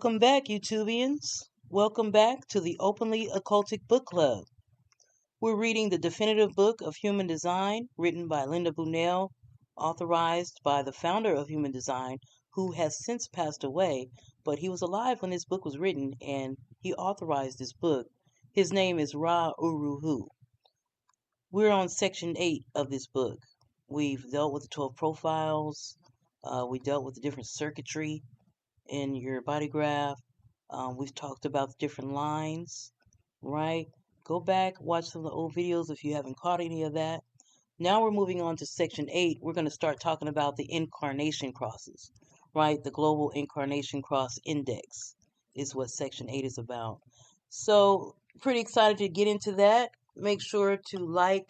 Welcome back, YouTubians. Welcome back to the Openly Occultic Book Club. We're reading the definitive book of human design, written by Lynda Bunnell, authorized by the founder of human design, who has since passed away, but he was alive when this book was written, and he authorized this book. His name is Ra Uru Hu. We're on section 8 of this book. We've dealt with the 12 profiles. We dealt with the different circuitry in your body graph. We've talked about the different lines, right? Go back, watch some of the old videos if you haven't caught any of that. Now we're moving on to section 8. We're going to start talking about the incarnation crosses, right? The Global Incarnation Cross Index is what section 8 is about. So, pretty excited to get into that. Make sure to like,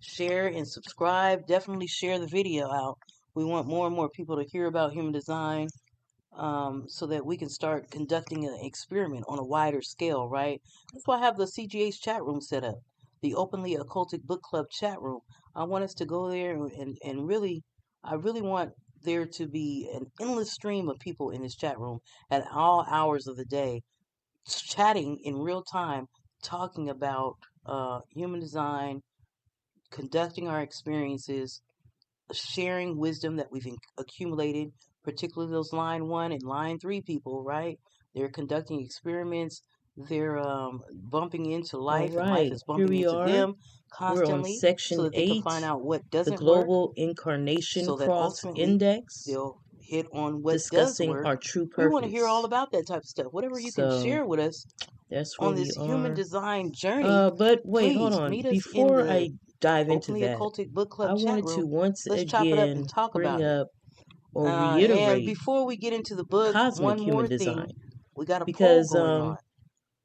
share, and subscribe. Definitely share the video out. We want more and more people to hear about human design. So that we can start conducting an experiment on a wider scale, right? That's why I have the CGH chat room set up, the Openly Occultic Book Club chat room. I want us to go there and really, I really want there to be an endless stream of people in this chat room at all hours of the day, chatting in real time, talking about human design, conducting our experiences, sharing wisdom that we've accumulated, particularly those line 1 and line 3 people, right? They're conducting experiments. They're bumping into life, and life is Here bumping we into are. them We're on constantly, so section that they can 8, find out what the doesn't work, Global Incarnation so that Cross ultimately Index, they'll hit on what does discussing work. our true We want to hear all purpose. about that type of stuff. Whatever you can So share with us that's where on we this human are. design journey, But wait, hold please on. meet us in Before the I dive into Openly that, Occultic Book I Club chat wanted to room. once Let's chop it up and again talk bring about it. up or And reiterate before we get into the book, cosmic one more human thing. design, We got a poll because going on.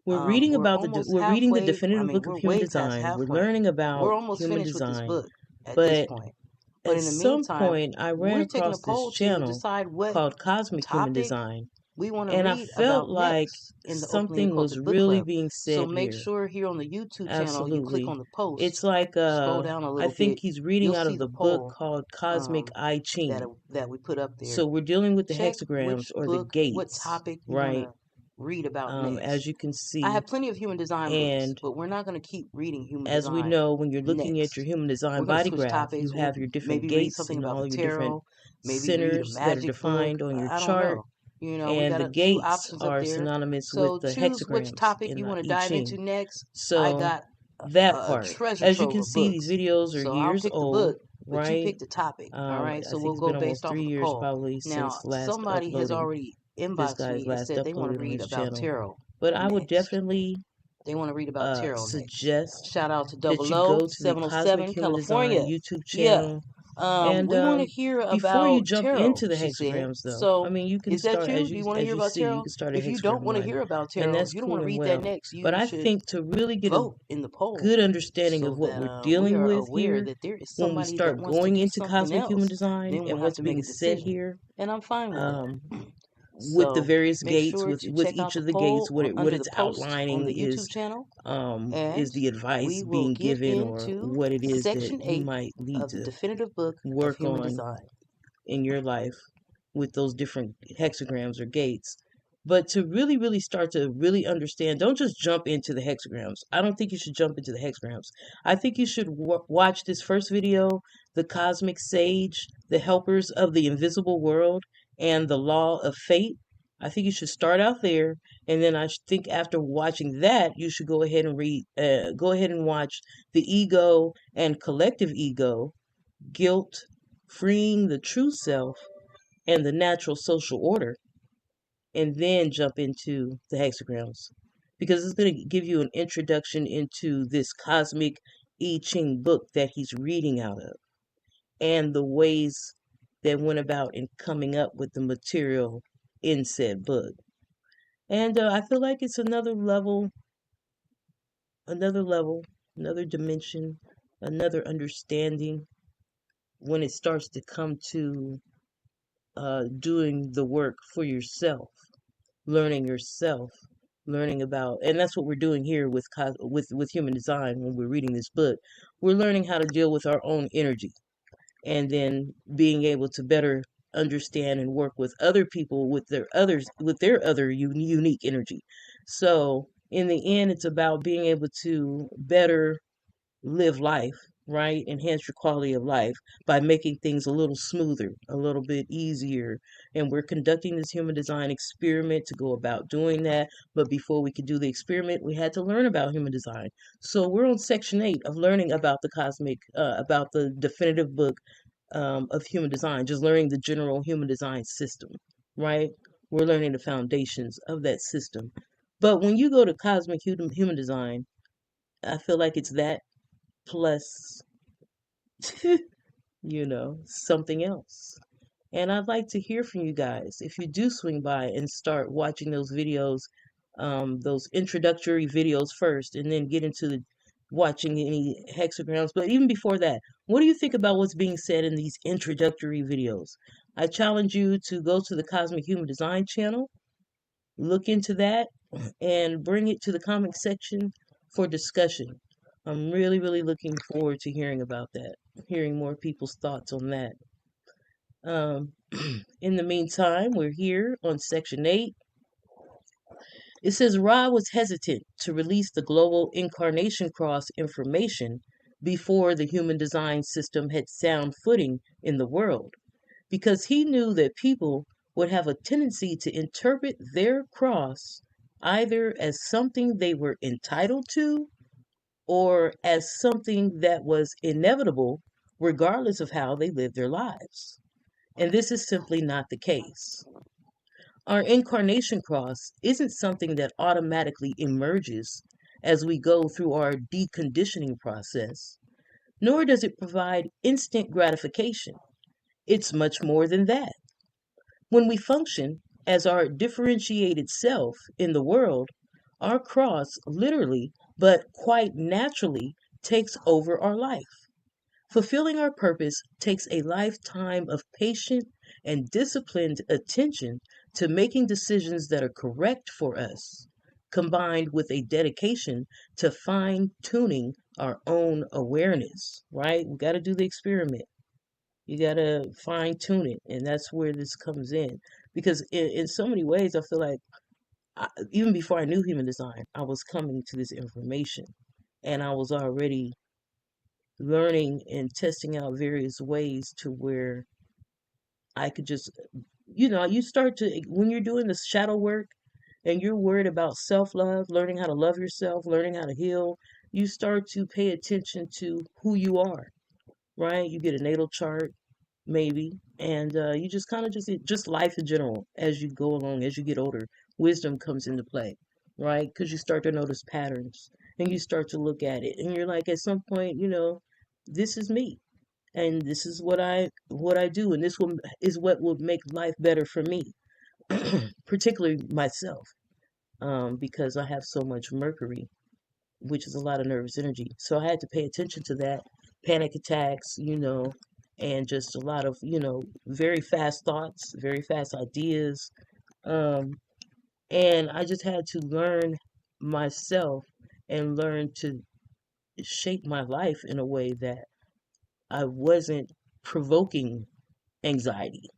we're reading We're about almost we're reading the halfway. I definitive mean, book of we're human way past design. We're halfway. learning about We're almost human finished with this design, book at this but point. But at in the some meantime, point I ran we're taking a across this poll to channel decide what called Cosmic Human topic Design, we want to and I read felt about like next in the Openly something was Occultic Book really Club. being So said make here. sure here on the YouTube channel you click Absolutely. on the post. It's like Scroll down a I little think bit. he's reading You'll out see of the the book poll called Cosmic I-ching. that we put up there. So we're dealing with the Check hexagrams which or the book, what gates, topic you want right? to read about next. As you can I see, have plenty of human design books, and but we're not going to keep reading human as we design know, when you're looking at next. your human design We're going to body switch graph, topics. you We'll have your different maybe read gates something and about all the your different tarot, maybe read a centers that are magic book. defined on your I don't chart. know. You know, we And got the a few gates options up are there. synonymous with So the choose which hexagrams topic in you the want to dive I-ching. into next. I So got that a part, treasure as you trove can of see, these books. videos are So I'll years pick the old, book, but you right? pick the topic. All right. I So think we'll it's go been based almost off 3 of the years poll. probably Now, since last somebody has uploading already this inboxed guy's me and last said they want to upload on read his about channel. tarot But I would next. definitely They want to read about tarot next. suggest Shout out to that you 00 go to the Cosmic 707 Human Design California. YouTube Yeah. channel. And We want to hear before you about jump tarot, into the she said. hexagrams, though, I So, mean, you can is that start you? Do you want to as hear you about see, you tarot? can start at If you don't hexagram want to 1, hear about and tarot, that's you don't want cool to and read that well. next, But you I should think to really get a vote in the poll good understanding so of what that we're we dealing are with aware here that there is when we somebody that start wants to going do into something Cosmic Human else. Design Then we'll and have what's to make a being said decision. here, And I'm fine with that. with the So various make gates, sure with to check out each the of the gates, poll what under the it's post on outlining the YouTube channel, is and the advice we will being get given, or into what it is that section you 8 might need of the to definitive book of work human on design. in your life with those different hexagrams or gates. But to really, really start to really understand, don't just jump into the hexagrams. I don't think you should jump into the hexagrams. I think you should watch this first video, The Cosmic Sage, The Helpers of the Invisible World, and The Law of Fate. I think you should start out there, and then I think after watching that, you should go ahead and go ahead and watch The Ego and Collective Ego, Guilt, Freeing the True Self, and the Natural Social Order, and then jump into the hexagrams, because it's going to give you an introduction into this cosmic I-ching book that he's reading out of, and the ways that went about in coming up with the material in said book. And I feel like it's another level, another dimension, another understanding when it starts to come to doing the work for yourself, learning yourself, learning about, and that's what we're doing here with human design. When we're reading this book, we're learning how to deal with our own energy, and then being able to better understand and work with other people with their other unique energy. So in the end, it's about being able to better live life, right? Enhance your quality of life by making things a little smoother, a little bit easier. And we're conducting this human design experiment to go about doing that. But before we could do the experiment, we had to learn about human design. So we're on section 8 of learning about about the definitive book of human design, just learning the general human design system, right? We're learning the foundations of that system. But when you go to cosmic human design, I feel like it's that plus, something else. And I'd like to hear from you guys. If you do swing by and start watching those videos, those introductory videos first, and then get into watching any hexagrams. But even before that, what do you think about what's being said in these introductory videos? I challenge you to go to the Cosmic Human Design channel, look into that, and bring it to the comment section for discussion. I'm really, really looking forward to hearing about that, hearing more people's thoughts on that. Um, in the meantime, we're here on section 8. It says Ra was hesitant to release the Global Incarnation Cross information before the human design system had sound footing in the world, because he knew that people would have a tendency to interpret their cross either as something they were entitled to or as something that was inevitable, regardless of how they lived their lives. And this is simply not the case. Our incarnation cross isn't something that automatically emerges as we go through our deconditioning process, nor does it provide instant gratification. It's much more than that. When we function as our differentiated self in the world, our cross literally, but quite naturally, takes over our life. Fulfilling our purpose takes a lifetime of patient and disciplined attention to making decisions that are correct for us, combined with a dedication to fine tuning our own awareness, right? We got to do the experiment. You got to fine tune it. And that's where this comes in. Because in so many ways, I feel like even before I knew human design, I was coming to this information and I was already learning and testing out various ways to where I could just, you start to, when you're doing the shadow work and you're worried about self love, learning how to love yourself, learning how to heal, you start to pay attention to who you are, right? You get a natal chart, maybe, and you just kind of just life in general as you go along, as you get older, wisdom comes into play, right? Because you start to notice patterns and you start to look at it, and you're like, at some point, this is me, and this is what I do, and is what will make life better for me, particularly myself, because I have so much Mercury, which is a lot of nervous energy. So I had to pay attention to that, panic attacks, and just a lot of, very fast thoughts, very fast ideas. Um, and I just had to learn myself and learn to shape my life in a way that I wasn't provoking anxiety.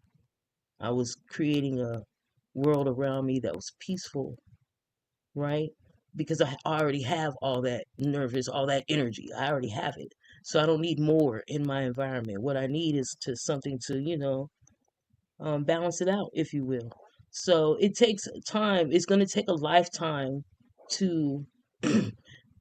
I was creating a world around me that was peaceful, right? Because I already have all that energy. I already have it. So I don't need more in my environment. What I need is to something to, balance it out, if you will. So it takes time. It's going to take a lifetime to,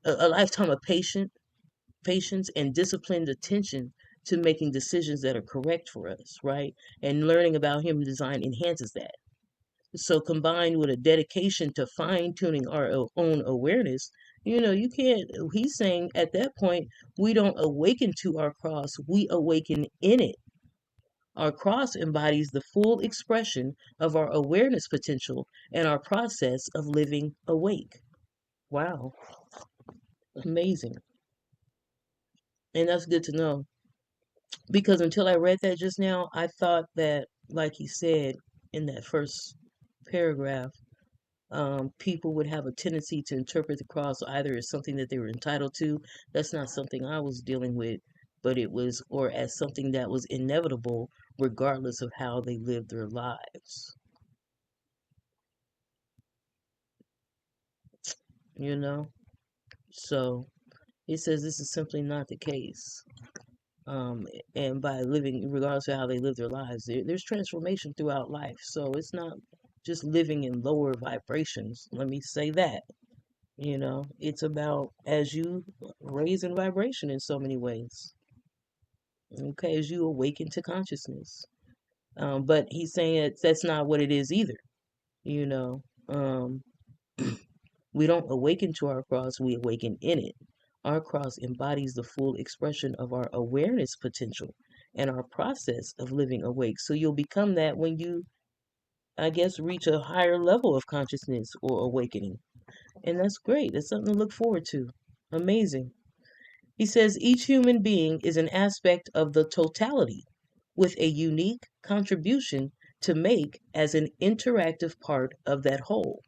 a lifetime of patience and disciplined attention to making decisions that are correct for us, right? And learning about human design enhances that. So combined with a dedication to fine tuning our own awareness, you can't, he's saying at that point, we don't awaken to our cross, we awaken in it. Our cross embodies the full expression of our awareness potential and our process of living awake. Wow, amazing. And that's good to know. Because until I read that just now, I thought that, like he said in that first paragraph, people would have a tendency to interpret the cross either as something that they were entitled to. That's not something I was dealing with. but it was, or as something that was inevitable regardless of how they lived their lives. You know? So it says this is simply not the case. And by living, regardless of how they live their lives, there's transformation throughout life. So it's not just living in lower vibrations. Let me say that. It's about as you raise in vibration in so many ways. Okay, as you awaken to consciousness. But he's saying that's not what it is either. You know, um, we don't awaken to our cross, we awaken in it. Our cross embodies the full expression of our awareness potential and our process of living awake. So you'll become that when you, I guess, reach a higher level of consciousness or awakening. And that's great. That's something to look forward to. Amazing. He says each human being is an aspect of the totality with a unique contribution to make as an interactive part of that whole.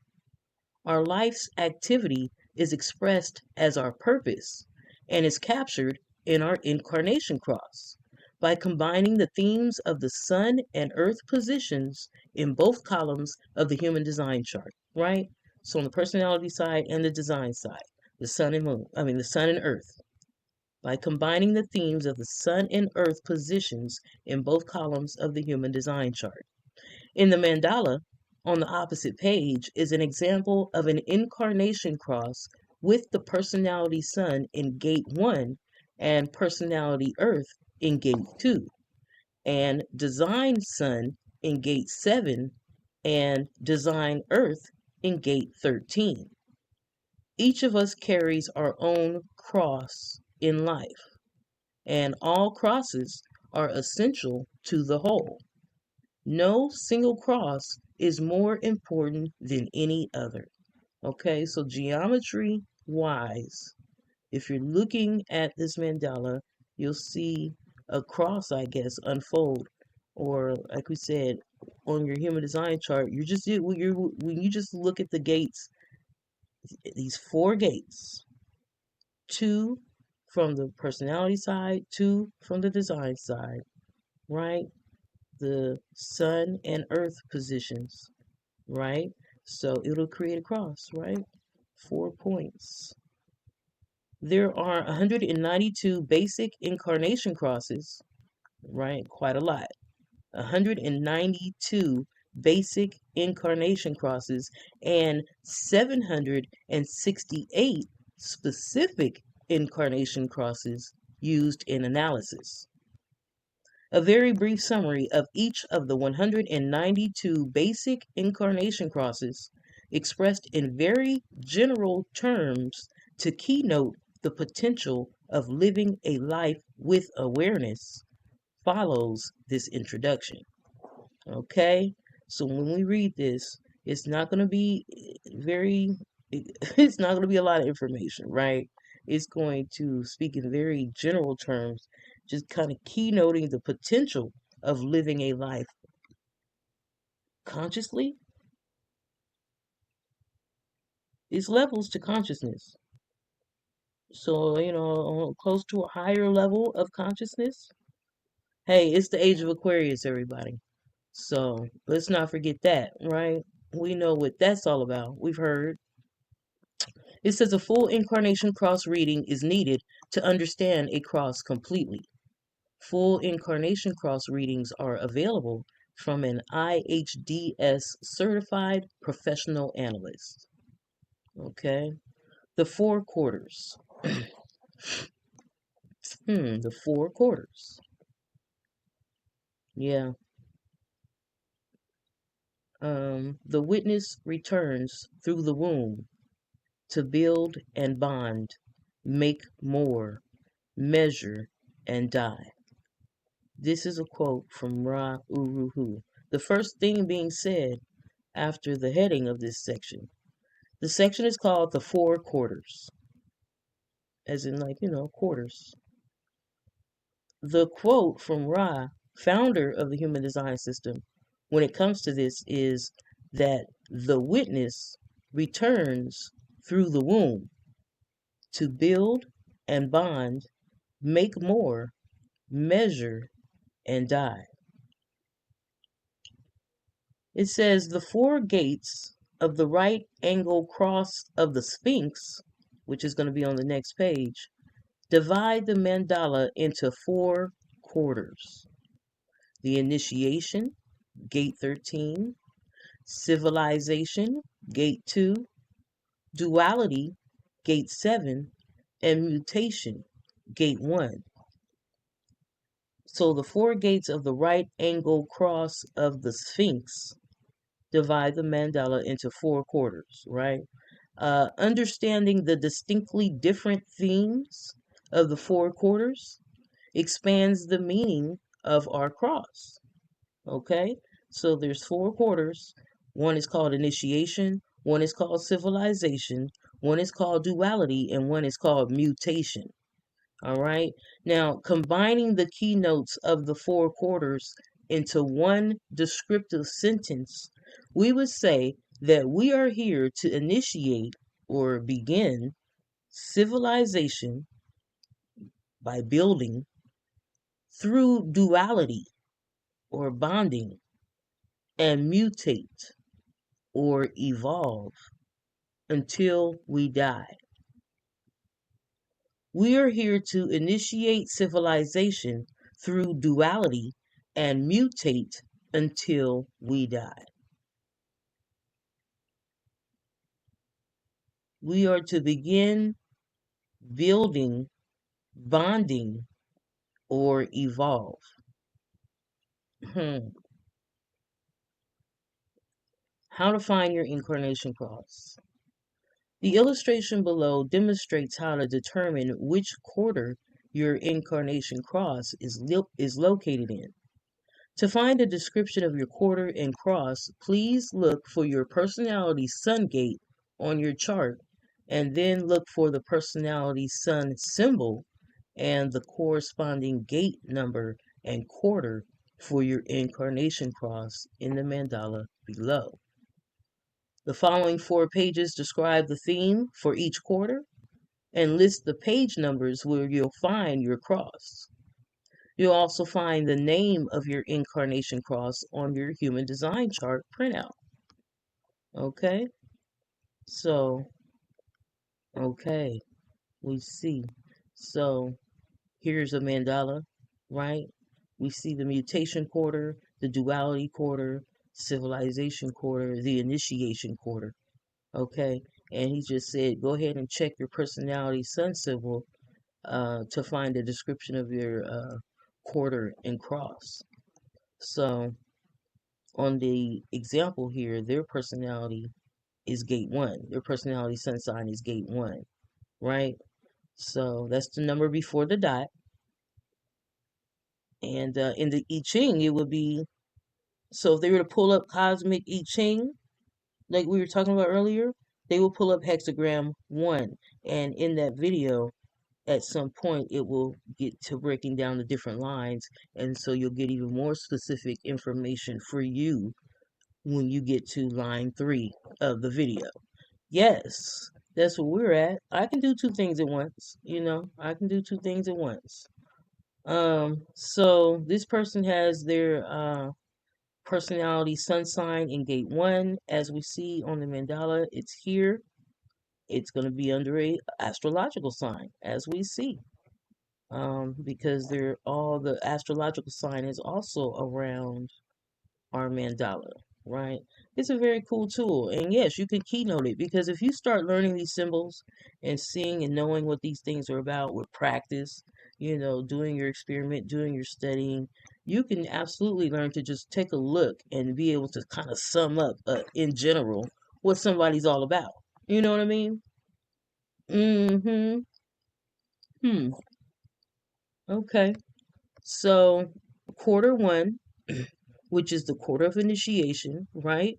Our life's activity is expressed as our purpose and is captured in our incarnation cross by combining the themes of the sun and earth positions in both columns of the human design chart, right? So on the personality side and the design side, the sun and moon, the sun and earth. By combining the themes of the sun and earth positions in both columns of the human design chart. In the mandala, on the opposite page, is an example of an incarnation cross with the personality sun in gate 1 and personality earth in gate 2, and design sun in gate 7 and design earth in gate 13. Each of us carries our own cross in life, and all crosses are essential to the whole. No single cross is more important than any other. Okay, so geometry wise, if you're looking at this mandala, you'll see a cross, I guess, unfold. Or, like we said, on your human design chart, when you just look at the gates, these 4 gates, 2 from the personality side, 2 from the design side, right? The sun and earth positions, right? So it'll create a cross, right? 4 points. There are 192 basic incarnation crosses, right? Quite a lot. 192 basic incarnation crosses and 768 specific incarnation crosses used in analysis. A very brief summary of each of the 192 basic incarnation crosses, expressed in very general terms to keynote the potential of living a life with awareness, follows this introduction. Okay? So when we read this, it's not going to be it's not going to be a lot of information, right? It's going to speak in very general terms, just kind of keynoting the potential of living a life consciously. It's levels to consciousness. So, close to a higher level of consciousness. Hey, it's the age of Aquarius, everybody. So let's not forget that, right? We know what that's all about. We've heard. It says a full incarnation cross reading is needed to understand a cross completely. Full incarnation cross readings are available from an IHDS certified professional analyst. Okay. The 4 quarters. The 4 quarters. Yeah. The witness returns through the womb to build and bond, make more, measure, and die. This is a quote from Ra Uru Hu, the first thing being said after the heading of this section. The section is called the 4 quarters, as in, quarters. The quote from Ra, founder of the human design system, when it comes to this is that the witness returns through the womb to build and bond, make more, measure, and die. It says the four gates of the right angle cross of the Sphinx, which is going to be on the next page, divide the mandala into four quarters. The initiation, gate 13, civilization, gate 2, duality, gate 7, and mutation, gate 1. So the four gates of the right angle cross of the Sphinx divide the mandala into four quarters, right? Understanding the distinctly different themes of the four quarters expands the meaning of our cross. Okay? So there's four quarters. One is called initiation, one is called civilization, one is called duality, and one is called mutation. All right? Now, combining the keynotes of the four quarters into one descriptive sentence, we would say that we are here to initiate or begin civilization by building through duality or bonding and mutate or evolve until we die. We are here to initiate civilization through duality and mutate until we die. We are to begin building, bonding, or evolve. How to find your incarnation cross. The illustration below demonstrates how to determine which quarter your incarnation cross is located in. To find a description of your quarter and cross, please look for your personality sun gate on your chart, and then look for the personality sun symbol and the corresponding gate number and quarter for your incarnation cross in the mandala below. The following 4 pages describe the theme for each quarter and list the page numbers where you'll find your cross. You'll also find the name of your incarnation cross on your human design chart printout. Okay? So, okay, we see. So, here's a mandala, right? We see the mutation quarter, the duality quarter, civilization quarter, the initiation quarter. Okay? And he just said, go ahead and check your personality sun symbol to find a description of your quarter and cross. So, on the example here, their personality is gate 1. Their personality sun sign is gate 1, right? So that's the number before the dot. And in the i-ching, it would be, so if they were to pull up cosmic i-ching, like we were talking about earlier, they will pull up hexagram 1. And in that video, at some point, it will get to breaking down the different lines. And so you'll get even more specific information for you when you get to line 3 of the video. Yes, that's where we're at. I can do 2 things at once, I can do 2 things at once. So this person has their personality sun sign in gate 1. As we see on the mandala, it's here. It's going to be under a astrological sign, as we see. Because the astrological sign is also around our mandala, right? It's a very cool tool. And yes, you can keynote it, because if you start learning these symbols and seeing and knowing what these things are about with practice, doing your experiment, doing your studying, you can absolutely learn to just take a look and be able to kind of sum up in general what somebody's all about. You know what I mean? Mm-hmm. Okay. So, quarter 1, which is the quarter of initiation, right?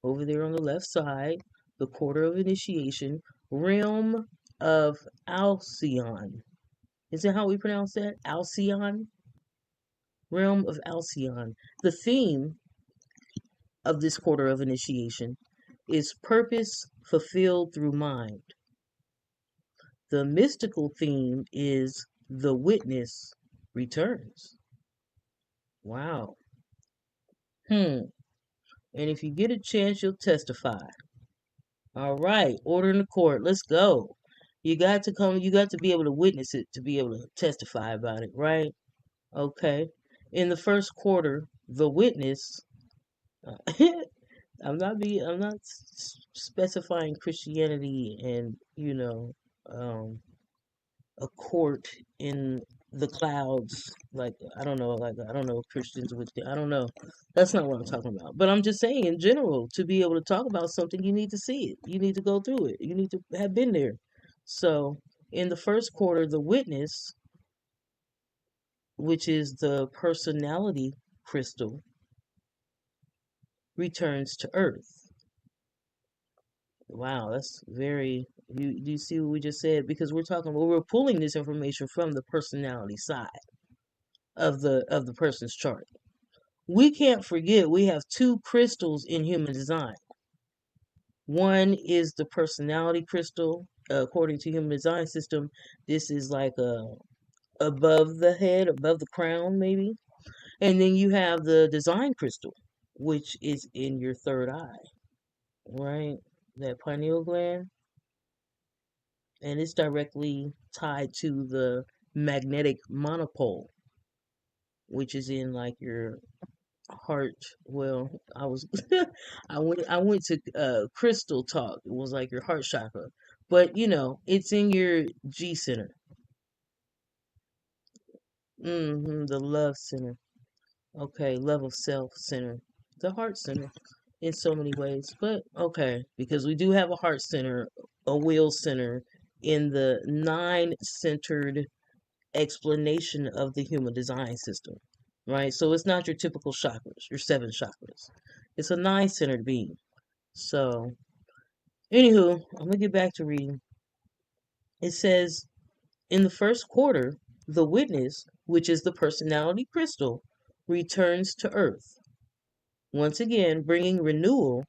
Over there on the left side, the quarter of initiation, realm of Alcyon. Is that how we pronounce that? Alcyon? Realm of Alcyon. The theme of this quarter of initiation is purpose fulfilled through mind. The mystical theme is the witness returns. Wow. And if you get a chance, you'll testify. All right, order in the court. Let's go. You got to come, you got to be able to witness it to be able to testify about it, right? Okay. In the first quarter, the witness, I'm not specifying Christianity and, a court in the clouds. Like, I don't know Christians with, I don't know. That's not what I'm talking about. But I'm just saying, in general, to be able to talk about something, you need to see it. You need to go through it. You need to have been there. So, in the first quarter, the witness, which is the personality crystal, returns to Earth. Wow, that's very. Do you see what we just said? Because we're pulling this information from the personality side of the person's chart. We can't forget we have two crystals in human design. One is the personality crystal. According to human design system, this is like above the head, above the crown, maybe. And then you have the design crystal, which is in your third eye, right? That pineal gland. And it's directly tied to the magnetic monopole, which is in like your heart. Well, I was I went to crystal talk. It was like your heart chakra, but it's in your G center. The love center. Okay, love of self center, the heart center, in so many ways. But okay, because we do have a heart center, a will center in the nine centered explanation of the human design system, right? So it's not your typical chakras, your seven chakras. It's a nine centered being. So, anywho, I'm gonna get back to reading. It says in the first quarter, the witness, which is the personality crystal, returns to Earth, once again bringing renewal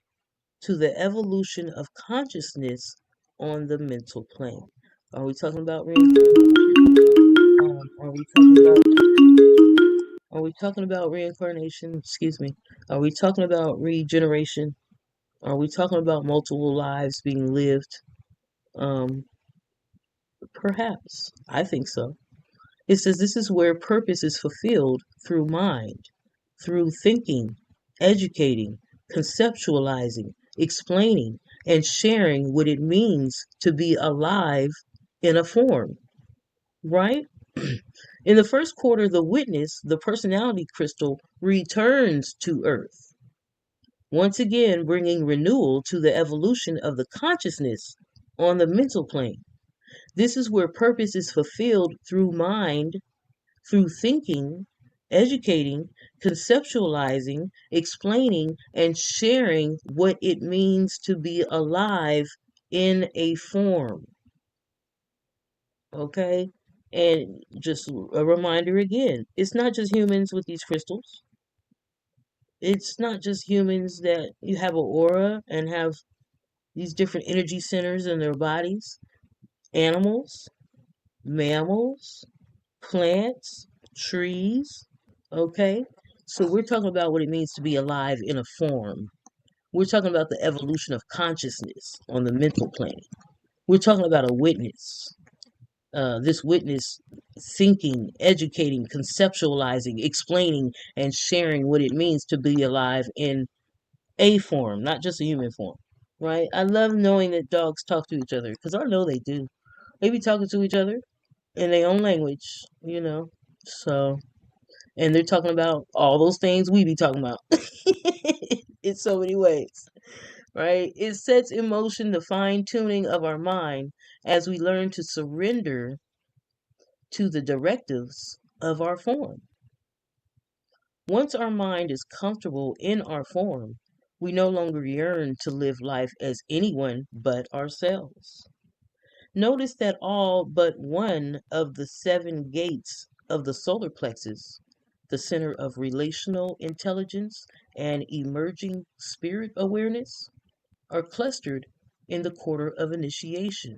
to the evolution of consciousness on the mental plane. Are we talking about are we talking about Are we talking about reincarnation? Excuse me. Are we talking about regeneration? Are we talking about multiple lives being lived? Um, Perhaps. I think so. It says this is where purpose is fulfilled through mind, through thinking, educating, conceptualizing, explaining, and sharing what it means to be alive in a form, right? In the first quarter, the witness, the personality crystal, returns to Earth, once again bringing renewal to the evolution of the consciousness on the mental plane. This is where purpose is fulfilled through mind, through thinking, educating, conceptualizing, explaining, and sharing what it means to be alive in a form. Okay? And just a reminder again, it's not just humans with these crystals. It's not just humans that you have an aura and have these different energy centers in their bodies. Animals, mammals, plants, trees. Okay? So we're talking about what it means to be alive in a form. We're talking about the evolution of consciousness on the mental plane. We're talking about a witness. This witness thinking, educating, conceptualizing, explaining, and sharing what it means to be alive in a form, not just a human form. Right? I love knowing that dogs talk to each other because I know they do. They be talking to each other in their own language. So, and they're talking about all those things we be talking about in so many ways, right? It sets in motion the fine tuning of our mind as we learn to surrender to the directives of our form. Once our mind is comfortable in our form, we no longer yearn to live life as anyone but ourselves. Notice that all but one of the seven gates of the solar plexus, the center of relational intelligence and emerging spirit awareness, are clustered in the quarter of initiation.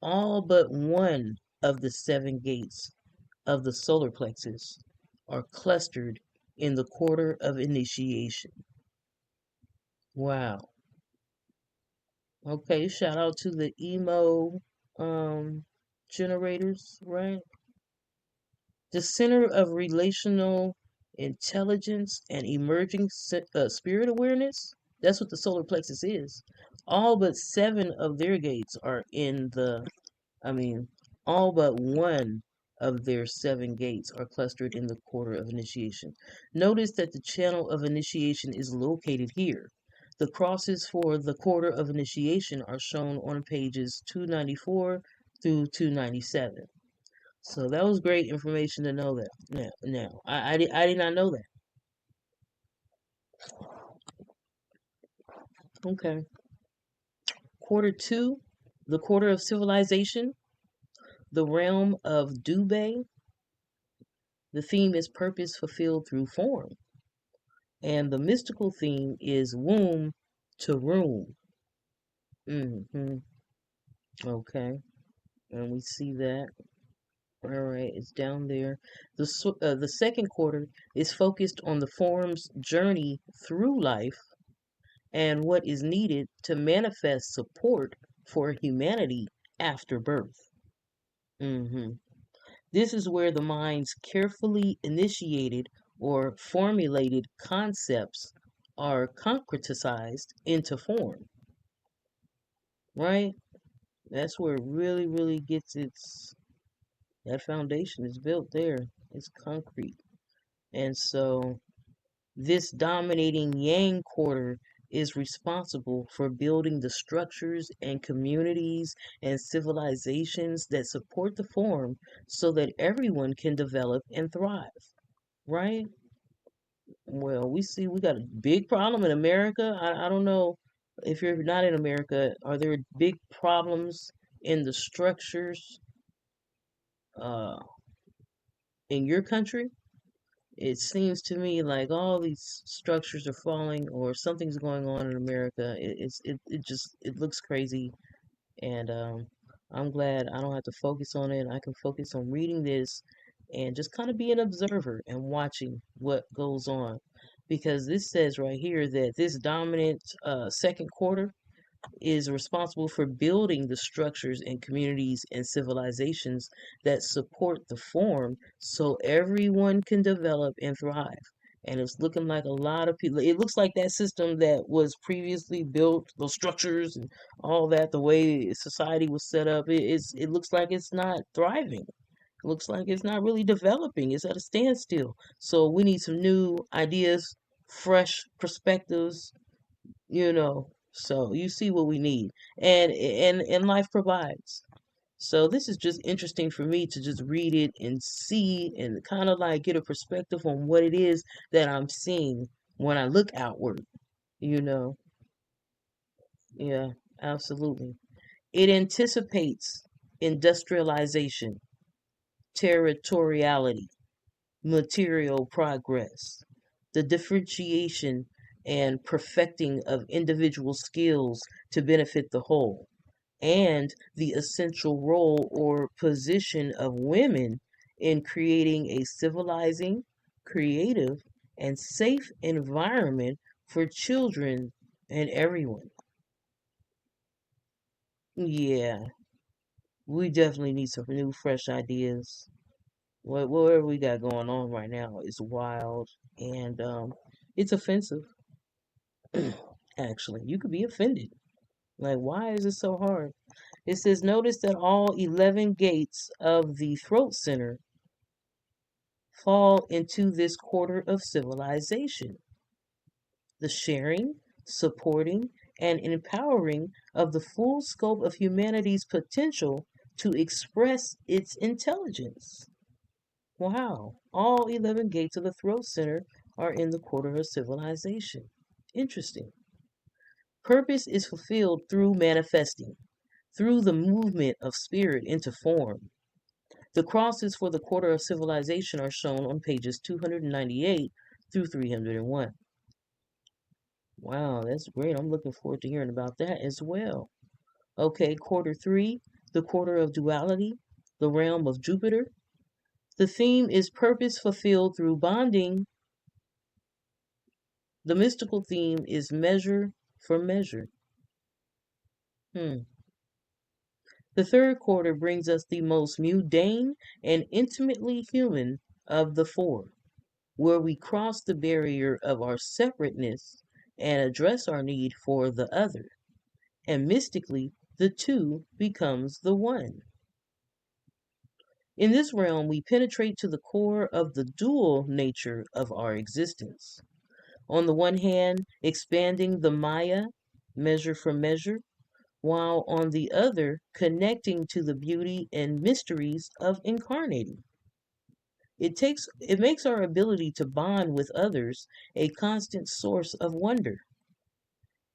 All but one of the seven gates of the solar plexus are clustered in the quarter of initiation. Wow. Okay, shout out to the emo um generators, right? The center of relational intelligence and emerging spirit awareness. That's what the solar plexus is. All but 7 of their gates are in the, I mean, all but one of their 7 gates are clustered in the quarter of initiation. Notice that the channel of initiation is located here. The crosses for the quarter of initiation are shown on pages 294 through 297. So that was great information to know that. I did not know that. Okay. Quarter 2, the quarter of civilization, the realm of Dubé. The theme is purpose fulfilled through form. And the mystical theme is womb to room. hmm Okay. And we see that. All right, it's down there. The second quarter is focused on the form's journey through life and what is needed to manifest support for humanity after birth. hmm This is where the mind's carefully initiated or formulated concepts are concretized into form, right? That's where it really, really gets that foundation is built there. It's concrete. And so this dominating yang quarter is responsible for building the structures and communities and civilizations that support the form so that everyone can develop and thrive, right? Well, we see we got a big problem in America. I don't know if you're not in America, are there big problems in the structures uh, in your country? It seems to me like all these structures are falling or something's going on in America. It looks crazy, and I'm glad I don't have to focus on it. I can focus on reading this and just kind of be an observer and watching what goes on, because this says right here that this dominant second quarter is responsible for building the structures and communities and civilizations that support the form so everyone can develop and thrive. And it's looking like a lot of people, it looks like that system that was previously built, those structures and all that, the way society was set up, it looks like it's not thriving. It looks like it's not really developing. It's at a standstill. So we need some new ideas, fresh perspectives, so you see what we need, and life provides. So this is just interesting for me to just read it and see and kind of like get a perspective on what it is that I'm seeing when I look outward, you know yeah, absolutely. It anticipates industrialization, territoriality, material progress, the differentiation and perfecting of individual skills to benefit the whole, and the essential role or position of women in creating a civilizing, creative, and safe environment for children and everyone. Yeah, we definitely need some new, fresh ideas. Whatever we got going on right now is wild, and it's offensive. Actually, you could be offended. Like, why is it so hard? It says, notice that all 11 gates of the throat center fall into this quarter of civilization. The sharing, supporting, and empowering of the full scope of humanity's potential to express its intelligence. Wow, all 11 gates of the throat center are in the quarter of civilization. Interesting. Purpose is fulfilled through manifesting, through the movement of spirit into form. The crosses for the quarter of civilization are shown on pages 298 through 301. Wow, that's great. I'm looking forward to hearing about that as well. Okay, quarter 3, the quarter of duality, the realm of Jupiter. The theme is purpose fulfilled through bonding. The mystical theme is measure for measure. The third quarter brings us the most mundane and intimately human of the four, where we cross the barrier of our separateness and address our need for the other, and mystically, the two becomes the one. In this realm, we penetrate to the core of the dual nature of our existence. On the one hand, expanding the Maya, measure for measure, while on the other, connecting to the beauty and mysteries of incarnating. It makes our ability to bond with others a constant source of wonder.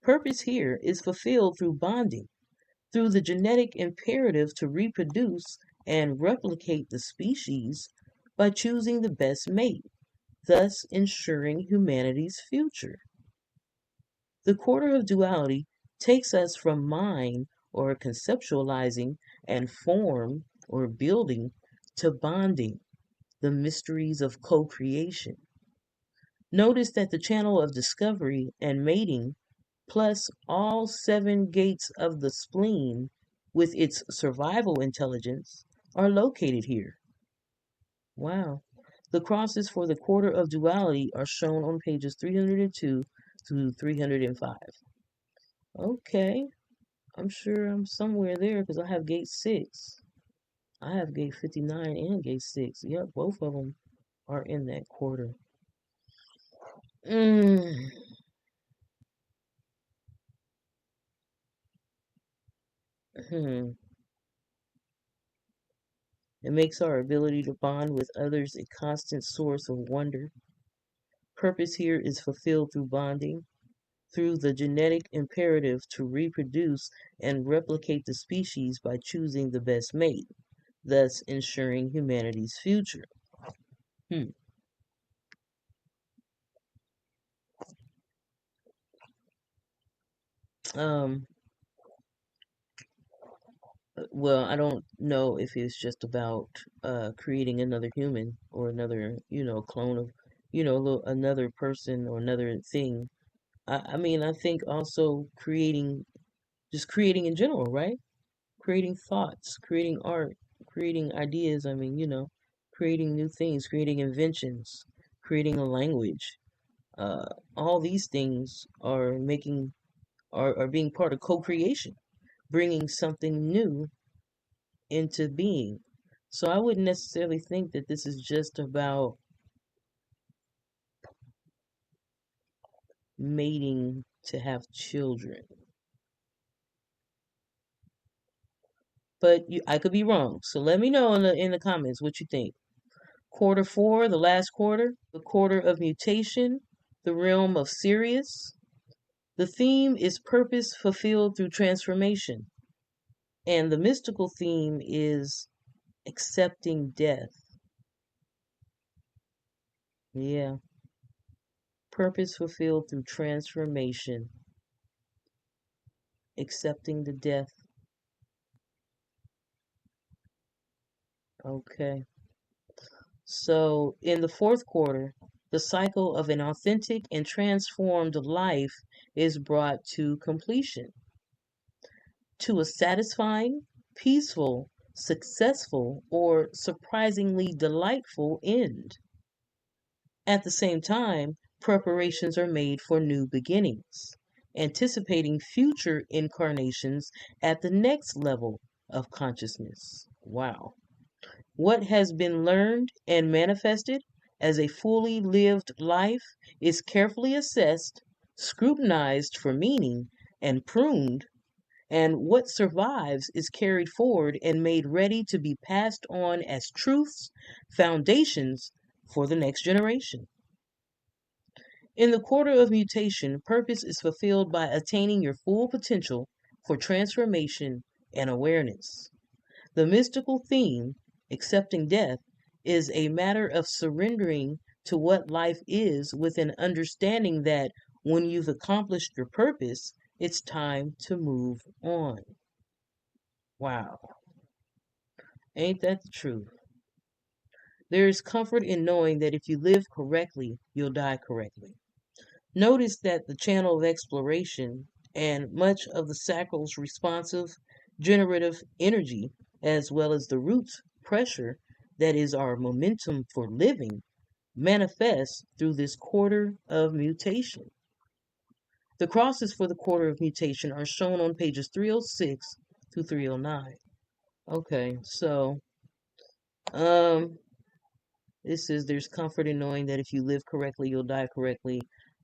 Purpose here is fulfilled through bonding, through the genetic imperative to reproduce and replicate the species by choosing the best mate, thus ensuring humanity's future. The quarter of duality takes us from mind or conceptualizing and form or building to bonding, the mysteries of co creation. Notice that the channel of discovery and mating, plus all seven gates of the spleen with its survival intelligence, are located here. Wow. The crosses for the quarter of duality are shown on pages 302 to 305. Okay, I'm sure I'm somewhere there because I have gate 6. I have gate 59 and gate 6. Yep, both of them are in that quarter. Mm. Hmm. It makes our ability to bond with others a constant source of wonder. Purpose here is fulfilled through bonding, through the genetic imperative to reproduce and replicate the species by choosing the best mate, thus ensuring humanity's future. Hmm. Um, well, I don't know if it's just about creating another human or another, clone of, another person or another thing. I mean, I think also just creating in general, right? Creating thoughts, creating art, creating ideas. I mean, creating new things, creating inventions, creating a language. Uh, all these things are being part of co-creation, bringing something new into being. So I wouldn't necessarily think that this is just about mating to have children. But I could be wrong. So let me know in the comments what you think. Quarter 4, the last quarter, the quarter of mutation, the realm of Sirius. The theme is purpose fulfilled through transformation. And the mystical theme is accepting death. Yeah. Purpose fulfilled through transformation. Accepting the death. Okay. So in the fourth quarter, the cycle of an authentic and transformed life is brought to completion, to a satisfying, peaceful, successful, or surprisingly delightful end. At the same time, preparations are made for new beginnings, anticipating future incarnations at the next level of consciousness. Wow. What has been learned and manifested as a fully lived life is carefully assessed, scrutinized for meaning, and pruned, and what survives is carried forward and made ready to be passed on as truths, foundations for the next generation. In the quarter of mutation, purpose is fulfilled by attaining your full potential for transformation and awareness. The mystical theme, accepting death, is a matter of surrendering to what life is with an understanding that when you've accomplished your purpose, it's time to move on. Wow. Ain't that the truth? There is comfort in knowing that if you live correctly, you'll die correctly. Notice that the channel of exploration and much of the sacral's responsive, generative energy, as well as the root pressure that is our momentum for living, manifests through this quarter of mutation. The crosses for the quarter of mutation are shown on pages 306 to 309. Okay, so um this is there's comfort in knowing that if you live correctly, you'll die correctly.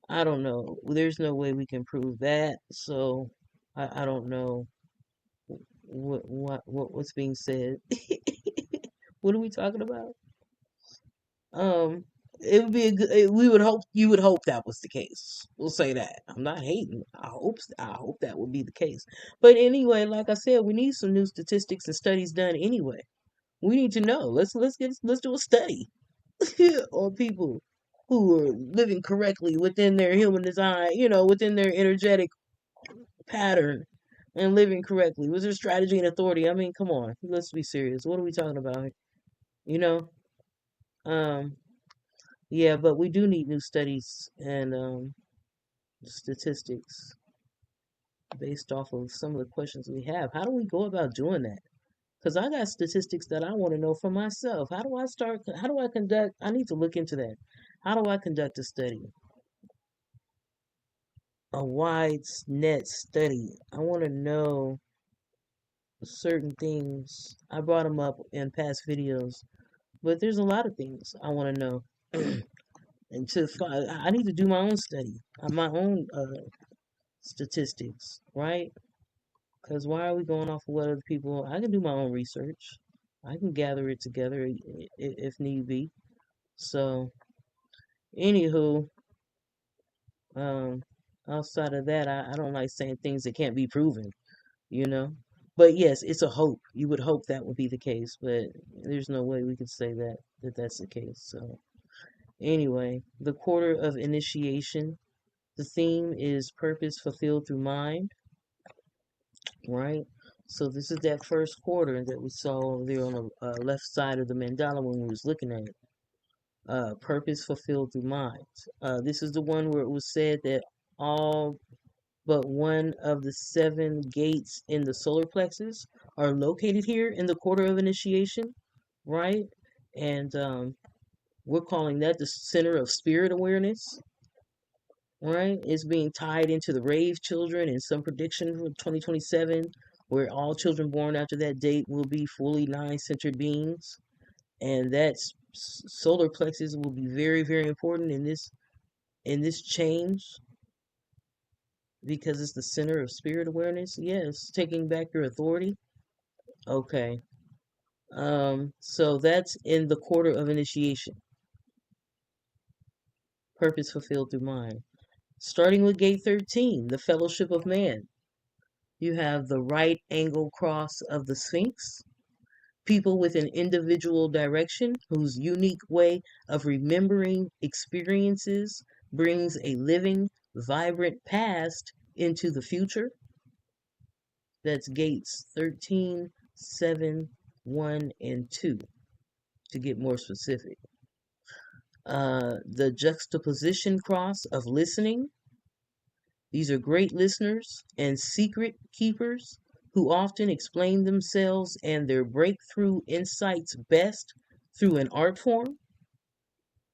I don't know. There's no way we can prove that. So I don't know what's being said. What are we talking about? Um, it would be we would hope you would hope that was the case. We'll say that. I'm not hating. I hope that would be the case. But anyway, like I said, we need some new statistics and studies done anyway. We need to know. Let's do a study on people who are living correctly within their human design, within their energetic pattern and living correctly. Was there strategy and authority? I mean, come on, let's be serious. What are we talking about? You know, um, yeah, but we do need new studies and statistics based off of some of the questions we have. How do we go about doing that? Because I got statistics that I want to know for myself. How do I start? How do I conduct? I need to look into that. How do I conduct a study? A wide net study. I want to know certain things. I brought them up in past videos, but there's a lot of things I want to know. And to find, I need to do my own study, my own statistics, right? Because why are we going off of what other people? I can do my own research. I can gather it together if need be. So, anywho, um, outside of that, I don't like saying things that can't be proven, you know. But yes, it's a hope. You would hope that would be the case, but there's no way we could say that that's the case. So anyway, the quarter of initiation. The theme is purpose fulfilled through mind, right? So this is that first quarter that we saw over there on the left side of the mandala when we was looking at it. Purpose fulfilled through mind. This is the one where it was said that all but one of the 7 gates in the solar plexus are located here in the quarter of initiation, right? And we're calling that the center of spirit awareness, right? It's being tied into the rave children and some prediction for 2027, where all children born after that date will be fully nine-centered beings, and that solar plexus will be very, very important in this change because it's the center of spirit awareness. Yes, taking back your authority. Okay. So that's in the quarter of initiation. Purpose fulfilled through mind. Starting with gate 13, the fellowship of man. You have the right angle cross of the Sphinx. People with an individual direction whose unique way of remembering experiences brings a living, vibrant past into the future. That's gates 13, 7, 1, and 2 to get more specific. The juxtaposition cross of listening. These are great listeners and secret keepers who often explain themselves and their breakthrough insights best through an art form.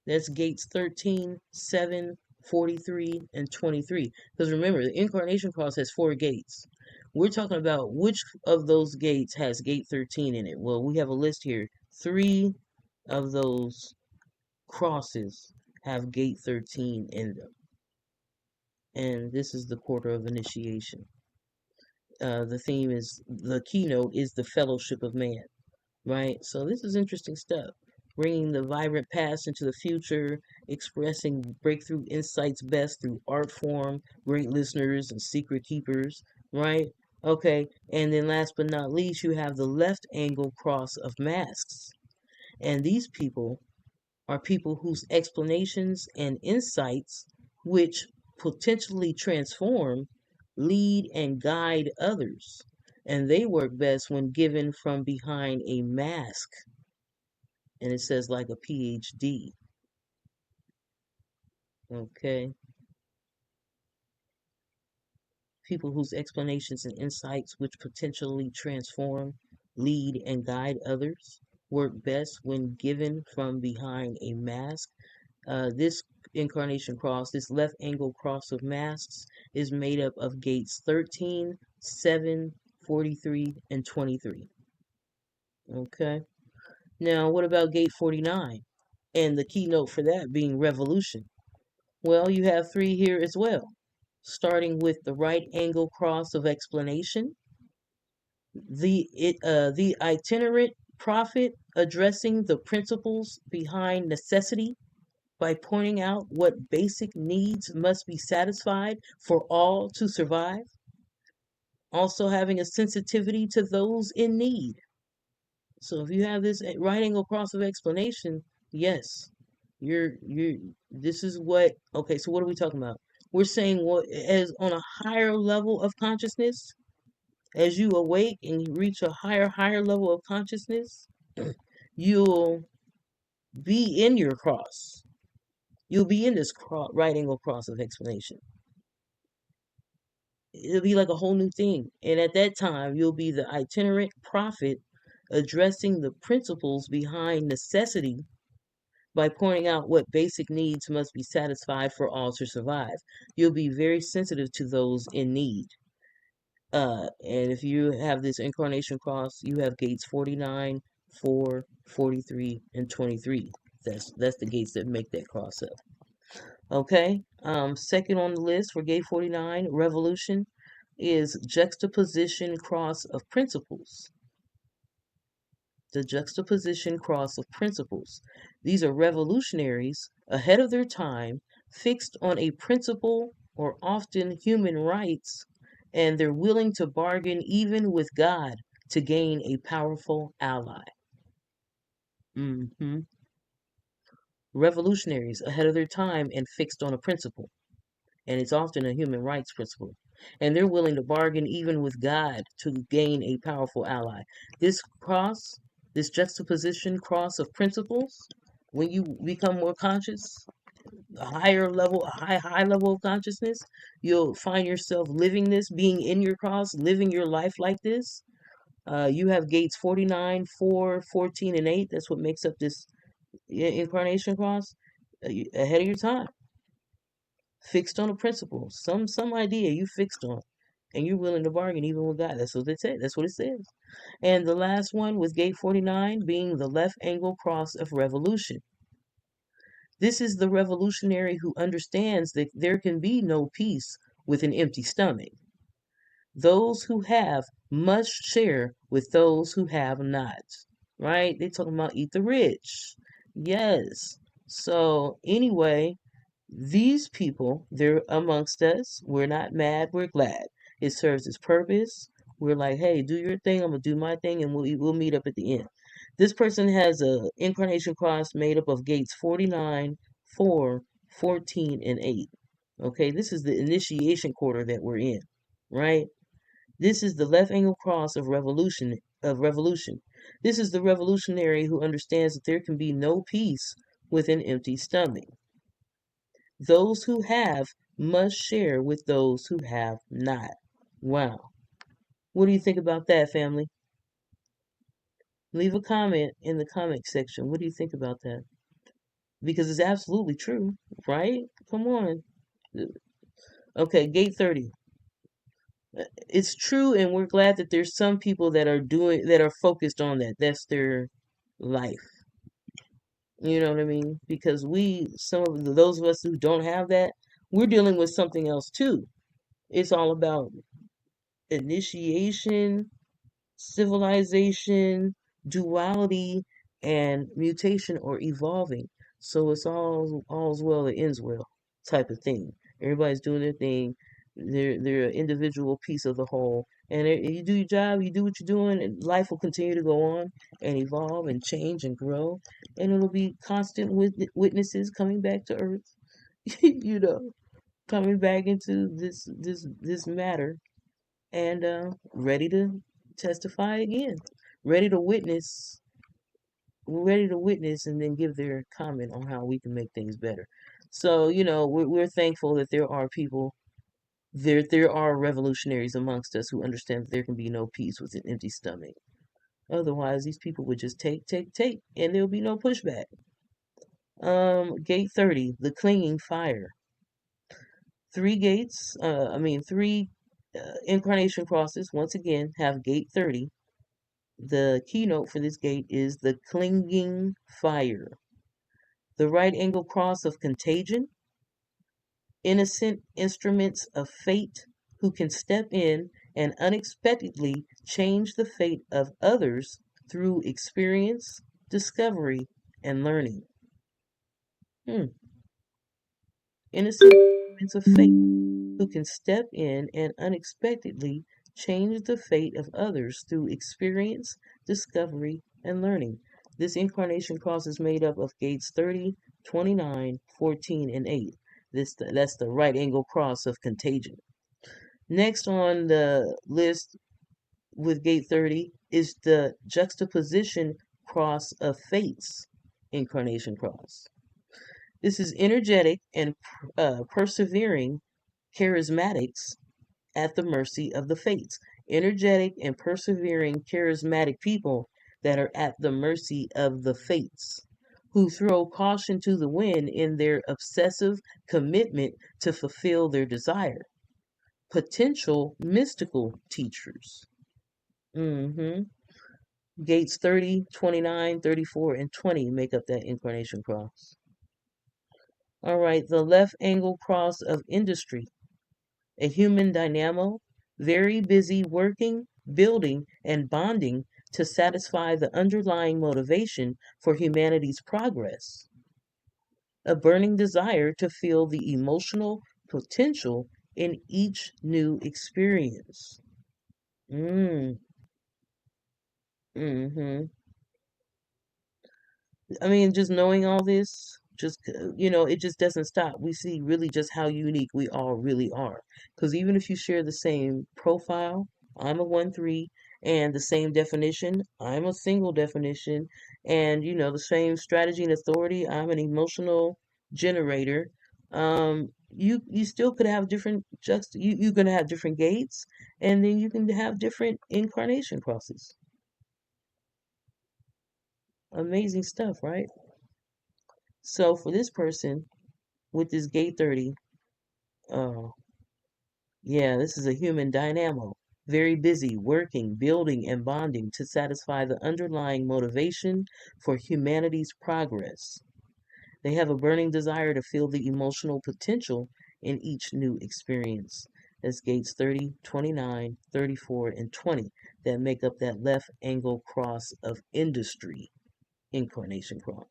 That's gates 13, 7, 43, and 23. Because remember, the Incarnation Cross has 4 gates. We're talking about which of those gates has gate 13 in it. Well, we have a list here. 3 of those crosses have gate 13 in them. And this is the quarter of initiation. The theme is, the keynote is the fellowship of man, right? So this is interesting stuff. Bringing the vibrant past into the future, expressing breakthrough insights best through art form, great listeners and secret keepers, right? Okay, and then last but not least, you have the left angle cross of masks. And these people are people whose explanations and insights, which potentially transform, lead, and guide others. And they work best when given from behind a mask and it says like a PhD. Okay. People whose explanations and insights which potentially transform, lead, and guide others work best when given from behind a mask. This incarnation cross, this left angle cross of masks, is made up of gates 13, 7, 43, and 23. Okay. Now, what about gate 49? And the keynote for that being revolution. Well, you have three here as well, starting with the right angle cross of explanation, the itinerant prophet addressing the principles behind necessity by pointing out what basic needs must be satisfied for all to survive, also having a sensitivity to those in need. So if you have this right angle cross of explanation, yes, you're this is what okay, so what are we talking about? We're saying what as on a higher level of consciousness, as you awake and you reach a higher level of consciousness, you'll be in your cross. You'll be in this right angle cross of explanation. It'll be like a whole new thing. And at that time, you'll be the itinerant prophet addressing the principles behind necessity by pointing out what basic needs must be satisfied for all to survive. You'll be very sensitive to those in need. And if you have this incarnation cross, you have gates 49, 4, 43, and 23. That's the gates that make that cross up. Okay. Second on the list for gate 49, revolution, is juxtaposition cross of principles. The juxtaposition cross of principles. These are revolutionaries ahead of their time, fixed on a principle or often human rights, and they're willing to bargain even with God to gain a powerful ally. hmm Revolutionaries ahead of their time and fixed on a principle, and it's often a human rights principle. And they're willing to bargain even with God to gain a powerful ally. This cross, this juxtaposition cross of principles, when you become more conscious, a higher level, a high level of consciousness, you'll find yourself living this, being in your cross, living your life like this. You have gates 49, 4, 14, and 8. That's what makes up this incarnation cross. Ahead of your time, fixed on a principle, some idea you fixed on, and you're willing to bargain even with God. That's what they say. That's what it says. And the last one with gate 49 being the left angle cross of revolution. This is the revolutionary who understands that there can be no peace with an empty stomach. Those who have must share with those who have not. Right? They talking about eat the rich. Yes. So anyway, these people, they're amongst us. We're not mad, we're glad. It serves its purpose. We're like, hey, do your thing, I'm gonna do my thing, and we'll meet up at the end. This person has a incarnation cross made up of gates 49, 4, 14, and 8. Okay, this is the initiation quarter that we're in, right? This is the left angle cross of revolution. This is the revolutionary who understands that there can be no peace with an empty stomach. Those who have must share with those who have not. Wow. What do you think about that, family? Leave a comment in the comment section. What do you think about that? Because it's absolutely true, right? Come on. Okay, gate 30. It's true, and we're glad that there's some people that are focused on that. That's their life. You know what I mean? Because those of us who don't have that, we're dealing with something else too. It's all about initiation, civilization, duality, and mutation or evolving. So it's all's well that ends well type of thing. Everybody's doing their thing. They're an individual piece of the whole. And you do your job, you do what you're doing, and life will continue to go on and evolve and change and grow. And it'll be constant witnesses coming back to Earth, you know, coming back into this matter and ready to testify again, ready to witness ready to witness and then give their comment on how we can make things better. So, we're thankful that there are people, there are revolutionaries amongst us who understand that there can be no peace with an empty stomach. Otherwise, these people would just take, and there'll be no pushback. Gate 30, the clinging fire. Three incarnation crosses, once again, have gate 30. The keynote for this gate is the clinging fire. The right angle cross of contagion, innocent instruments of fate who can step in and unexpectedly change the fate of others through experience, discovery, and learning. Innocent instruments of fate who can step in and unexpectedly change the fate of others through experience, discovery, and learning. This incarnation cross is made up of gates 30, 29, 14, and 8. That's the right angle cross of contagion. Next on the list with gate 30 is the juxtaposition cross of fates incarnation cross. This is energetic and persevering charismatics at the mercy of the fates. Energetic and persevering charismatic people that are at the mercy of the fates, who throw caution to the wind in their obsessive commitment to fulfill their desire. Potential mystical teachers. hmm Gates 30, 29, 34, and 20 make up that incarnation cross. All right, the left angle cross of industry. A human dynamo, very busy working, building, and bonding to satisfy the underlying motivation for humanity's progress. A burning desire to feel the emotional potential in each new experience. Mm, hmm I mean, just knowing all this, it just doesn't stop. We see really just how unique we all really are. Because even if you share the same profile, I'm a 1-3, and the same definition, I'm a single definition, and the same strategy and authority, I'm an emotional generator. You still could have different you're gonna have different gates, and then you can have different incarnation crosses. Amazing stuff, right? So for this person with this gate 30, uh, yeah, this is a human dynamo. Very busy, working, building, and bonding to satisfy the underlying motivation for humanity's progress. They have a burning desire to feel the emotional potential in each new experience. That's gates 30, 29, 34, and 20 that make up that left angle cross of industry incarnation cross.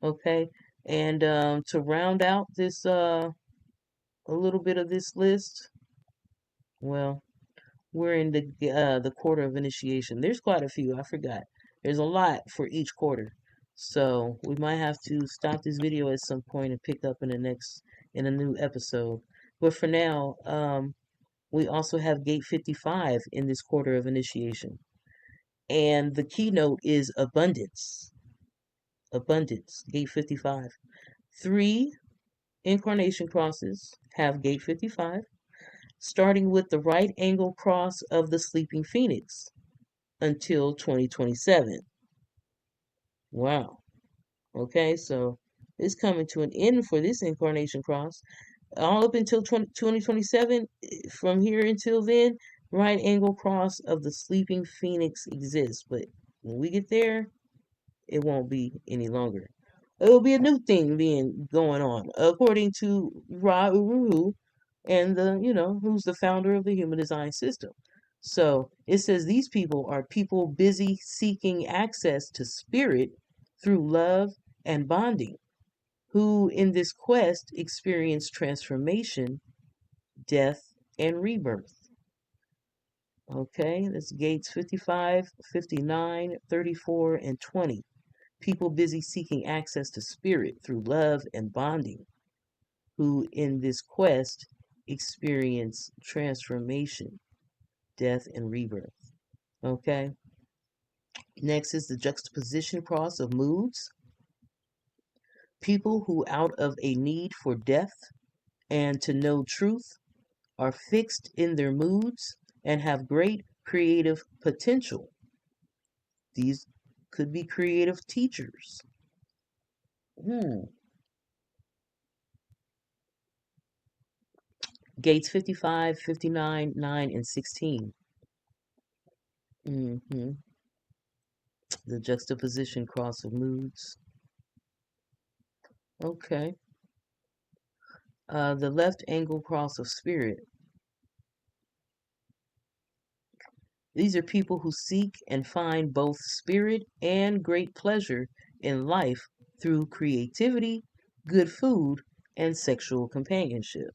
Okay, and to round out this a little bit of this list, well, we're in the quarter of initiation. There's quite a few. I forgot. There's a lot for each quarter, so we might have to stop this video at some point and pick up in a new episode. But for now, we also have gate 55 in this quarter of initiation, and the keynote is abundance. Abundance. Gate 55. 3 incarnation crosses have gate 55, starting with the right angle cross of the sleeping phoenix until 2027. Wow. Okay, so it's coming to an end for this incarnation cross. All up until 2027, from here until then, right angle cross of the sleeping phoenix exists. But when we get there, it won't be any longer. It'll be a new thing being going on, according to Ra Uru, and who's the founder of the human design system. So it says these people are people busy seeking access to spirit through love and bonding, who in this quest experience transformation, death, and rebirth. Okay, that's gates 55, 59, 34, and 20. People busy seeking access to spirit through love and bonding, who in this quest experience transformation, death, and rebirth. Okay? Next is the juxtaposition cross of moods. People who, out of a need for depth and to know truth, are fixed in their moods and have great creative potential. These could be creative teachers. Hmm. Gates 55, 59, 9, and 16. Hmm. The juxtaposition cross of moods. Okay. The left angle cross of spirit. These are people who seek and find both spirit and great pleasure in life through creativity, good food, and sexual companionship.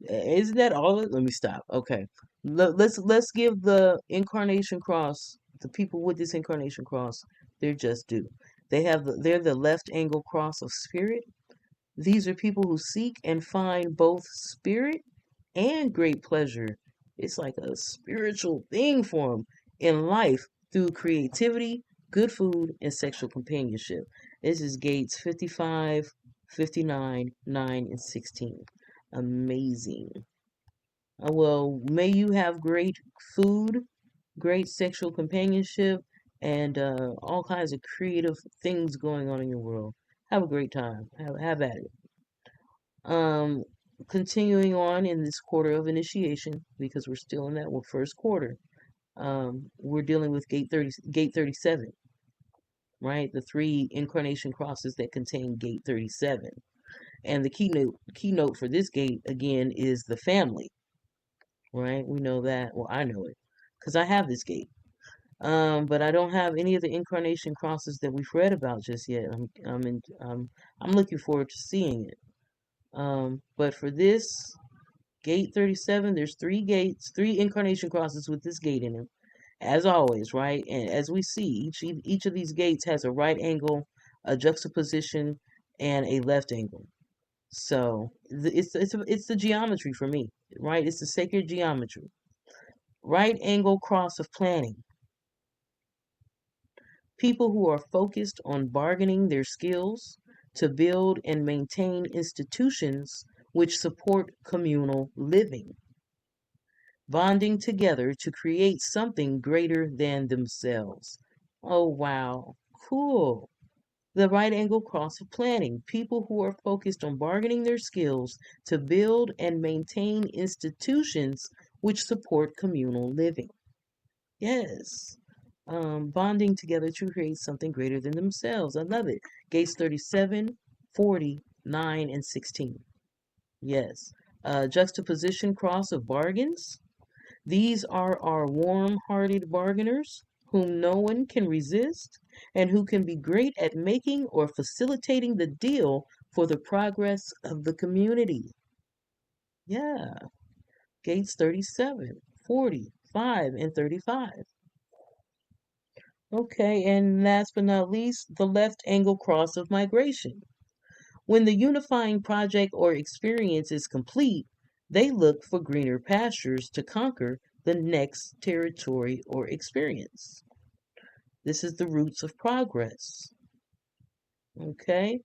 Isn't that all? Let me stop. Okay, let's give the incarnation cross, the people with this incarnation cross, their just due. They're the left angle cross of spirit. These are people who seek and find both spirit and great pleasure. It's like a spiritual thing for them in life through creativity, good food, and sexual companionship. This is Gates 55, 59, 9, and 16. Amazing. Well, may you have great food, great sexual companionship, and all kinds of creative things going on in your world. Have a great time. Have at it. Um, Continuing on in this quarter of initiation, because we're still in that first quarter. We're dealing with gate 37, right? The three incarnation crosses that contain gate 37. And the keynote for this gate again is the family, right? We know that. Well, I know it because I have this gate. But I don't have any of the incarnation crosses that we've read about just yet. I'm looking forward to seeing it. But for this gate 37, there's three gates, three incarnation crosses with this gate in them, as always, right? And as we see, each of these gates has a right angle, a juxtaposition, and a left angle. So it's the geometry for me, right? It's the sacred geometry. Right angle cross of planning. People who are focused on bargaining their skills to build and maintain institutions which support communal living, bonding together to create something greater than themselves. Oh, wow. Cool. The right angle cross of planning. People who are focused on bargaining their skills to build and maintain institutions which support communal living. Yes. Bonding together to create something greater than themselves. I love it. Gates 37, 40, 9, and 16. Yes. Juxtaposition cross of bargains. These are our warm hearted bargainers whom no one can resist and who can be great at making or facilitating the deal for the progress of the community. Yeah. Gates 37, 40, 5, and 35. Okay, and last but not least, the left angle cross of migration. When the unifying project or experience is complete, they look for greener pastures to conquer the next territory or experience. This is the roots of progress. Okay?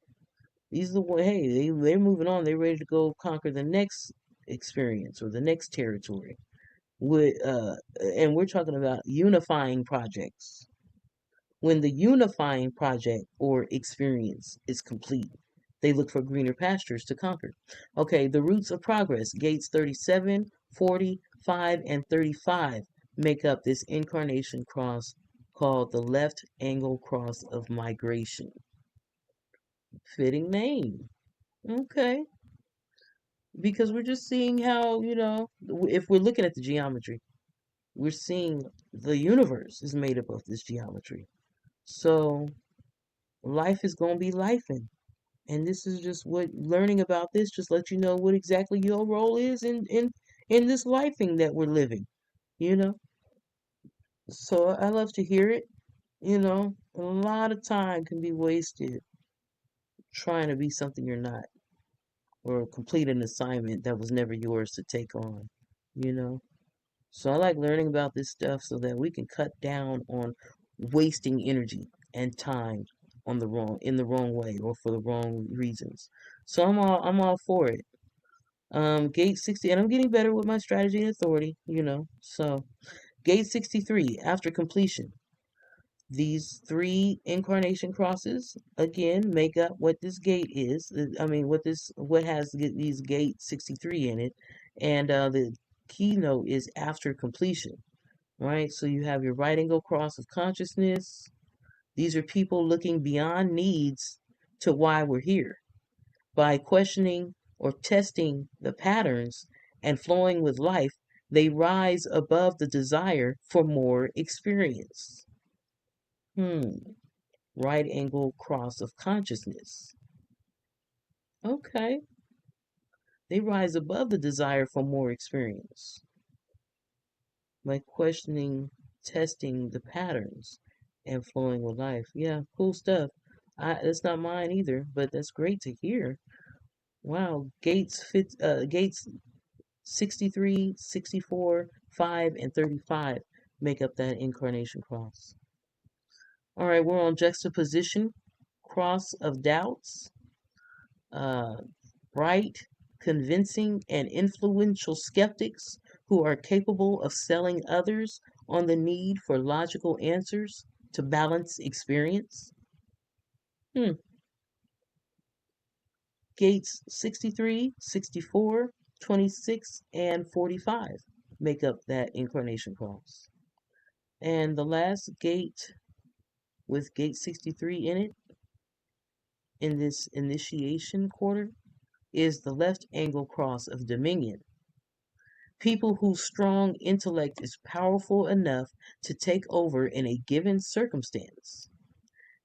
These are the way, hey, they're moving on. They're ready to go conquer the next experience or the next territory. With, and we're talking about unifying projects. When the unifying project or experience is complete, they look for greener pastures to conquer. Okay, the roots of progress, gates 37, 40, 5, and 35 make up this incarnation cross called the left angle cross of migration. Fitting name. Okay, because we're just seeing how, if we're looking at the geometry, we're seeing the universe is made up of this geometry. So life is going to be lifing. And this is just what learning about this just let you know what exactly your role is in this lifing that we're living, you know. So I love to hear it. A lot of time can be wasted trying to be something you're not or complete an assignment that was never yours to take on, you know. So I like learning about this stuff so that we can cut down on wasting energy and time on the wrong way or for the wrong reasons. So I'm all for it. Gate 60, and I'm getting better with my strategy and authority, So gate 63, after completion. These three incarnation crosses again make up what this gate is. I mean, what has these gate 63 in it, and the keynote is after completion, right? So you have your right angle cross of consciousness. These are people looking beyond needs to why we're here by questioning or testing the patterns and flowing with life. They rise above the desire for more experience. Right angle cross of consciousness. Okay. They rise above the desire for more experience by questioning, testing the patterns, and flowing with life. Yeah, cool stuff. That's not mine either, but that's great to hear. Wow, Gates 63, 64, 5, and 35 make up that incarnation cross. All right, we're on juxtaposition, cross of doubts. Uh, bright, convincing, and influential skeptics who are capable of selling others on the need for logical answers to balance experience. Hmm. Gates 63, 64, 26, and 45 make up that incarnation cross. And the last gate with gate 63 in it, in this initiation quarter, is the left angle cross of dominion. People whose strong intellect is powerful enough to take over in a given circumstance.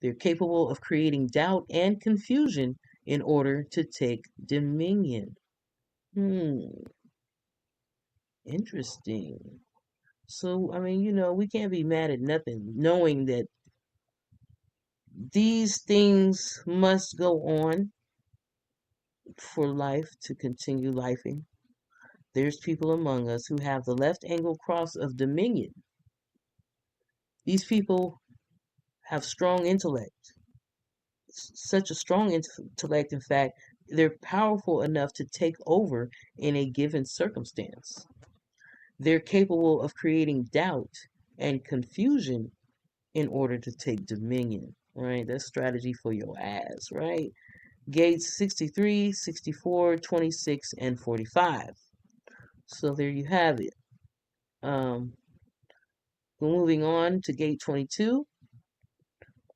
They're capable of creating doubt and confusion in order to take dominion. Hmm, interesting. So, I mean, we can't be mad at nothing, knowing that these things must go on for life to continue lifing. There's people among us who have the left angle cross of dominion. These people have strong intellect, such a strong intellect, in fact, they're powerful enough to take over in a given circumstance. They're capable of creating doubt and confusion in order to take dominion, right? That's strategy for your ass, right? Gates 63, 64, 26, and 45. So there you have it. Um, moving on to gate 22,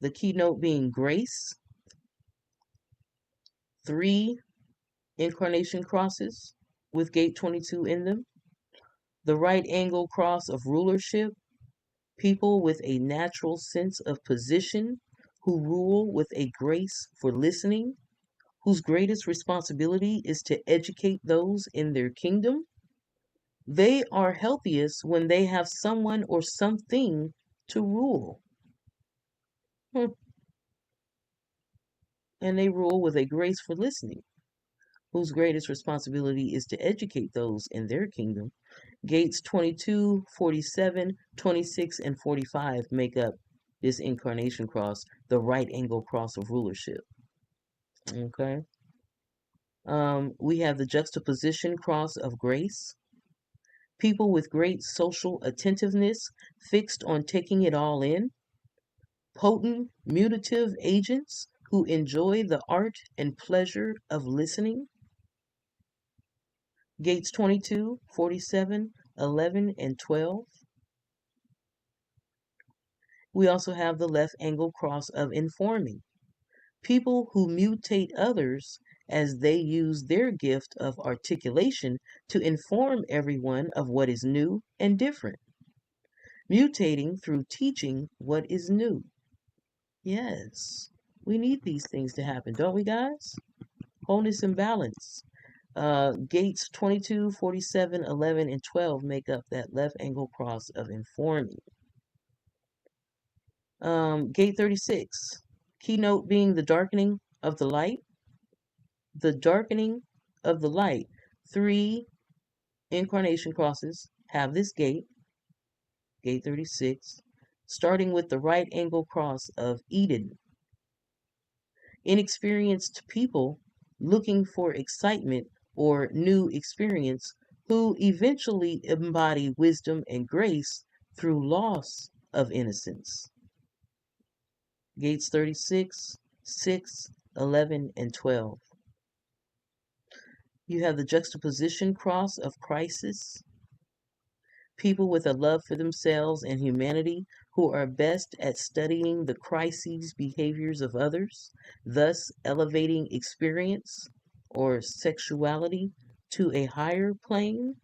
the keynote being grace, three incarnation crosses with gate 22 in them. The right angle cross of rulership, people with a natural sense of position who rule with a grace for listening, whose greatest responsibility is to educate those in their kingdom. They are healthiest when they have someone or something to rule. Hmm. And they rule with a grace for listening, whose greatest responsibility is to educate those in their kingdom. Gates 22, 47, 26, and 45 make up this incarnation cross, the right angle cross of rulership. Okay. We have the juxtaposition cross of grace. People with great social attentiveness, fixed on taking it all in. Potent, mutative agents who enjoy the art and pleasure of listening. Gates 22, 47, 11, and 12. We also have the left angle cross of informing. People who mutate others as they use their gift of articulation to inform everyone of what is new and different. Mutating through teaching what is new. Yes, we need these things to happen, don't we, guys? Wholeness and balance. Gates 22, 47, 11, and 12 make up that left angle cross of informing. Gate 36, keynote being the darkening of the light. The darkening of the light. Three incarnation crosses have this gate, gate 36, starting with the right angle cross of Eden. Inexperienced people looking for excitement or new experience who eventually embody wisdom and grace through loss of innocence. Gates 36, 6, 11, and 12. You have the juxtaposition cross of crisis. People with a love for themselves and humanity who are best at studying the crises behaviors of others, thus elevating experience or sexuality to a higher plane.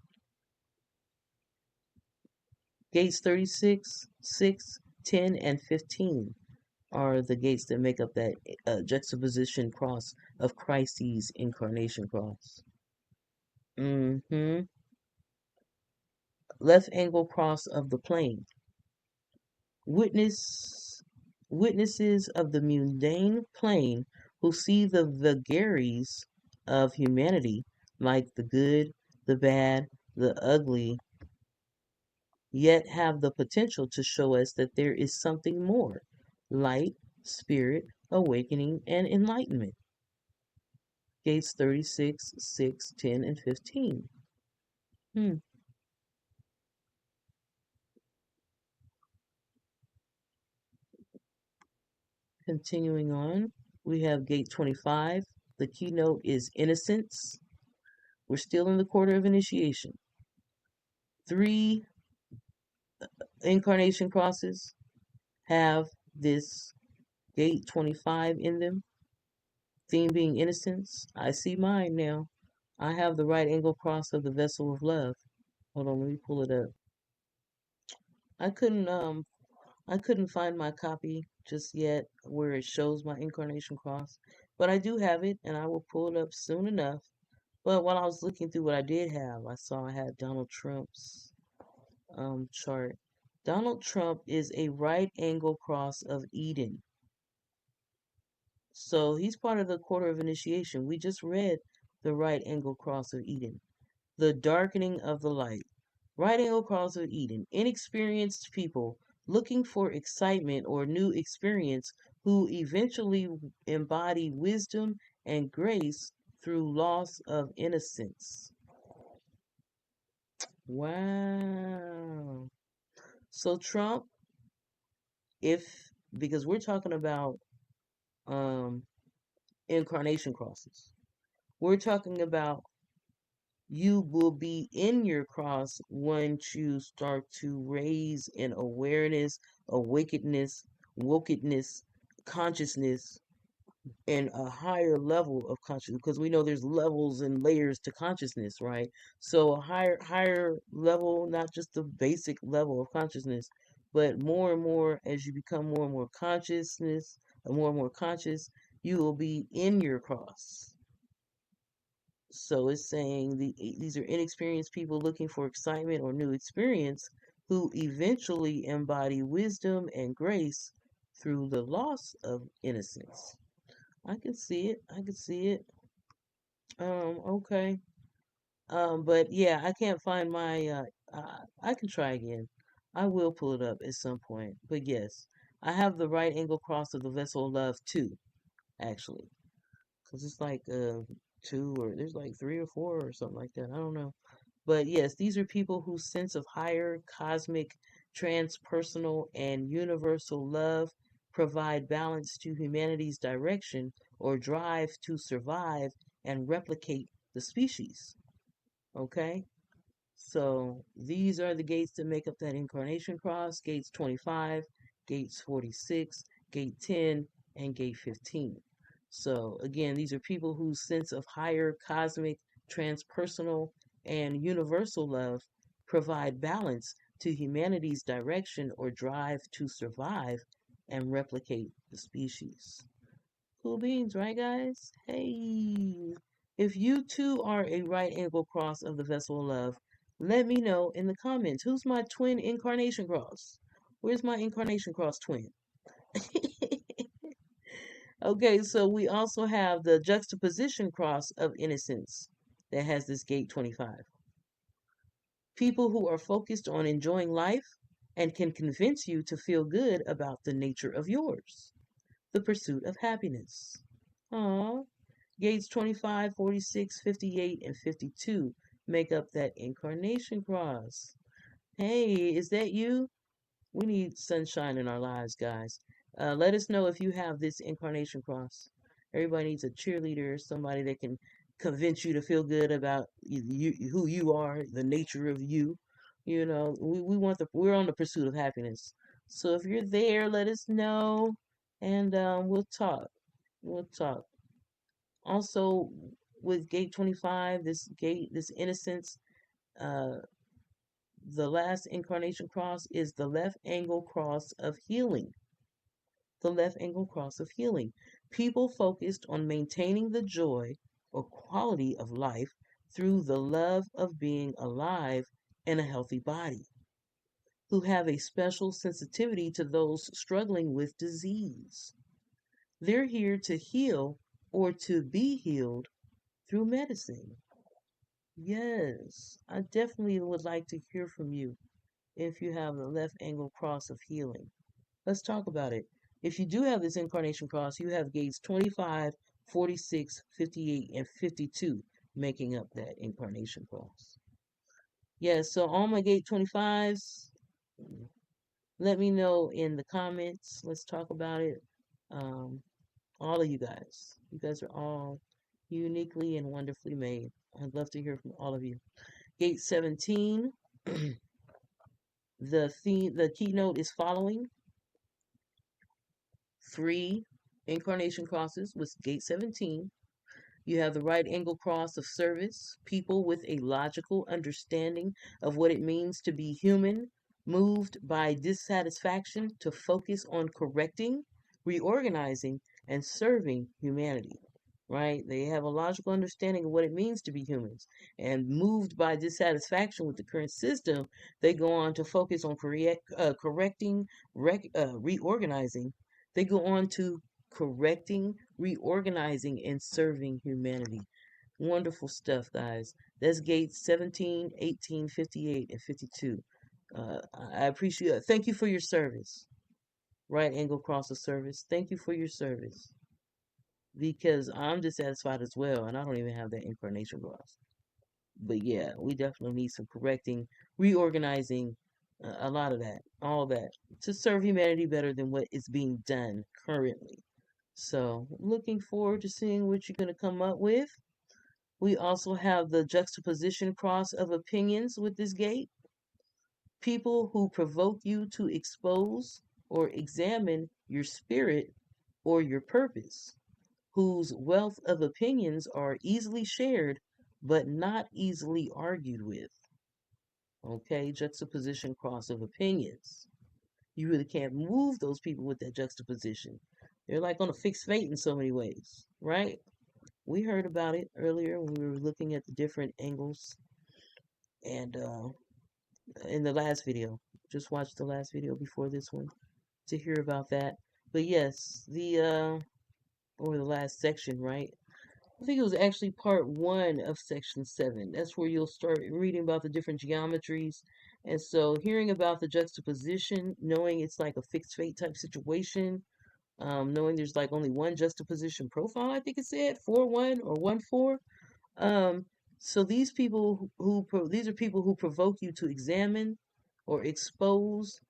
Gates 36, 6, 10, and 15 are the gates that make up that juxtaposition cross of crises incarnation cross. Left angle cross of the plane. Witness Witnesses of the mundane plane who see the vagaries of humanity, like the good, the bad, the ugly, yet have the potential to show us that there is something more: light, spirit, awakening, and enlightenment. Gates 36, 6, 10, and 15. Continuing on, we have gate 25. The keynote is innocence. We're still in the quarter of initiation. 3 incarnation crosses have this gate 25 in them. Theme being innocence. I see mine now. I have the right angle cross of the vessel of love. Hold on, let me pull it up. I couldn't I couldn't find my copy just yet where it shows my incarnation cross, but I do have it and I will pull it up soon enough. But while I was looking through what I did have, I saw I had Donald Trump's chart. Donald Trump is a right angle cross of Eden. So he's part of the quarter of initiation. We just read the right angle cross of Eden. The darkening of the light. Right angle cross of Eden. Inexperienced people looking for excitement or new experience who eventually embody wisdom and grace through loss of innocence. Wow. So Trump, because we're talking about um incarnation crosses. We're talking about you will be in your cross once you start to raise an awareness, a wokeness, consciousness, and a higher level of consciousness. Because we know there's levels and layers to consciousness, right? So a higher level, not just the basic level of consciousness, but more and more as you become more and more consciousness, more and more conscious, you will be in your cross. So it's saying these are inexperienced people looking for excitement or new experience who eventually embody wisdom and grace through the loss of innocence. I can see it. I can see it. Okay. But yeah, I can't find my I can try again. I will pull it up at some point. But yes, I have the right angle cross of the vessel of love too, actually. Because it's like two or there's like three or four or something like that. I don't know. But yes, these are people whose sense of higher cosmic, transpersonal, and universal love provide balance to humanity's direction or drive to survive and replicate the species. Okay? So these are the gates that make up that incarnation cross: gates 25, gates 46, gate 10, and gate 15. So again, these are people whose sense of higher cosmic, transpersonal, and universal love provide balance to humanity's direction or drive to survive and replicate the species. Cool beans, right, guys? Hey, if you too are a right angle cross of the vessel of love, let me know in the comments. Who's my twin incarnation cross? Where's my incarnation cross twin? Okay, so we also have the juxtaposition cross of innocence that has this gate 25. People who are focused on enjoying life and can convince you to feel good about the nature of yours. The pursuit of happiness. Aww. Gates 25, 46, 58, and 52 make up that incarnation cross. Hey, is that you? We need sunshine in our lives, guys. Let us know if you have this incarnation cross. Everybody needs a cheerleader, somebody that can convince you to feel good about who you are, the nature of you. You know, we want we're on the pursuit of happiness. So if you're there, let us know, and we'll talk. We'll talk. Also, with gate 25, this innocence, uh, the last incarnation cross is the left angle cross of healing. The left angle cross of healing. People focused on maintaining the joy or quality of life through the love of being alive in a healthy body, who have a special sensitivity to those struggling with disease. They're here to heal or to be healed through medicine. Yes, I definitely would like to hear from you if you have the left angle cross of healing. Let's talk about it. If you do have this incarnation cross, you have gates 25, 46, 58, and 52 making up that incarnation cross. Yes, so all my gate 25s, let me know in the comments. Let's talk about it. Um, all of you guys. You guys are all uniquely and wonderfully made. I'd love to hear from all of you. Gate 17, the keynote is following 3 incarnation crosses with gate 17. You have the right angle cross of service, people with a logical understanding of what it means to be human, moved by dissatisfaction to focus on correcting, reorganizing, and serving humanity. Right? They have a logical understanding of what it means to be humans. And moved by dissatisfaction with the current system, they go on to focus on correcting, reorganizing. They go on to correcting, reorganizing, and serving humanity. Wonderful stuff, guys. That's gates 17, 18, 58, and 52. I appreciate it. Thank you for your service. Right angle cross of service. Thank you for your service. Because I'm dissatisfied as well, and I don't even have that incarnation cross. But yeah, we definitely need some correcting, reorganizing, a lot of that, all that, to serve humanity better than what is being done currently. So, looking forward to seeing what you're going to come up with. We also have the juxtaposition cross of opinions with this gate. People who provoke you to expose or examine your spirit or your purpose, whose wealth of opinions are easily shared but not easily argued with. Okay, juxtaposition cross of opinions. You really can't move those people with that juxtaposition. They're like on a fixed fate in so many ways, right? We heard about it earlier when we were looking at the different angles and in the last video. Just watch the last video before this one to hear about that. But yes, or the last section, right? I think it was actually part 1 of section 7. That's where you'll start reading about the different geometries. And so hearing about the juxtaposition, knowing it's like a fixed fate type situation, knowing there's like only one juxtaposition profile, I think it said 4-1 or 1-4. Um, so these are people who provoke you to examine or expose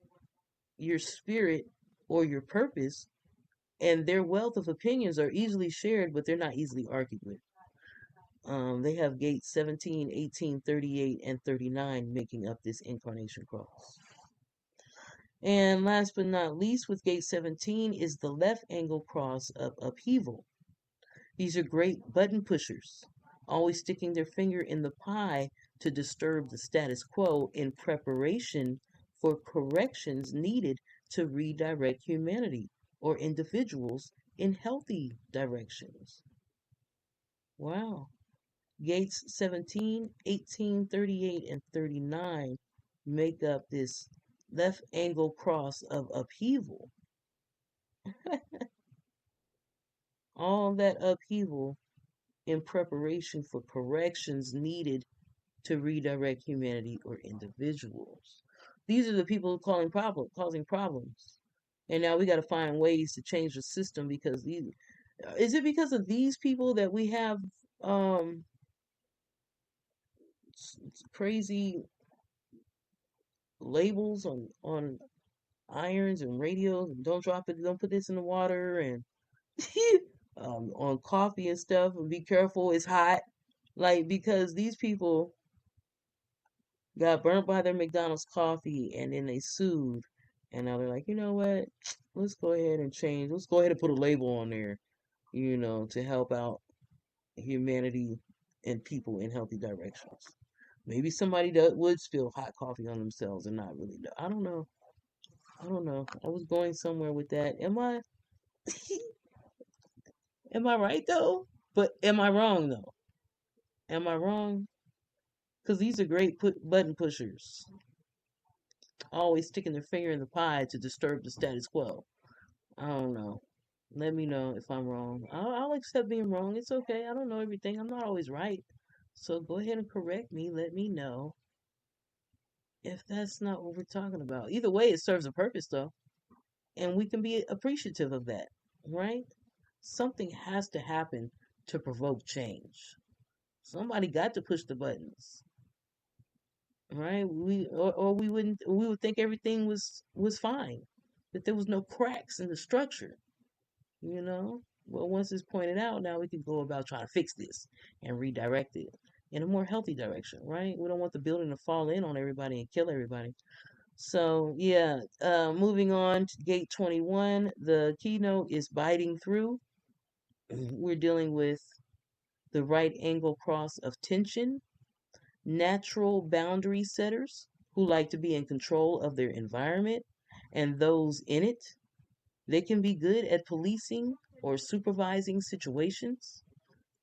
your spirit or your purpose, and their wealth of opinions are easily shared, but they're not easily argued with. They have gates 17, 18, 38, and 39 making up this incarnation cross. And last but not least, with gate 17 is the left angle cross of upheaval. These are great button pushers, always sticking their finger in the pie to disturb the status quo in preparation for corrections needed to redirect humanity or individuals in healthy directions. Wow. Gates 17, 18, 38, and 39 make up this left angle cross of upheaval. All that upheaval in preparation for corrections needed to redirect humanity or individuals. These are the people causing problems. And now we got to find ways to change the system because is it because of these people that we have um crazy labels on irons and radios and don't drop it, don't put this in the water and on coffee and stuff and be careful, it's hot. Like because these people got burnt by their McDonald's coffee and then they sued and now they're like, you know what? Let's go ahead and change. Let's go ahead and put a label on there, to help out humanity and people in healthy directions. Maybe somebody would spill hot coffee on themselves and not really know. I don't know. I don't know. I was going somewhere with that. Am I right though? But am I wrong though? Am I wrong? Because these are great button pushers, always sticking their finger in the pie to disturb the status quo. I don't know. Let me know if I'm wrong. I'll accept being wrong. It's okay. I don't know everything. I'm not always right. So go ahead and correct me. Let me know if that's not what we're talking about. Either way, it serves a purpose though. And we can be appreciative of that, right? Something has to happen to provoke change. Somebody got to push the buttons, right? Or we would think everything was fine, that there was no cracks in the structure, you know. Well, once it's pointed out, now we can go about trying to fix this and redirect it in a more healthy direction, right? We don't want the building to fall in on everybody and kill everybody. So yeah, moving on to gate 21, the keynote is biting through. We're dealing with the right angle cross of tension, natural boundary setters who like to be in control of their environment and those in it. They can be good at policing or supervising situations.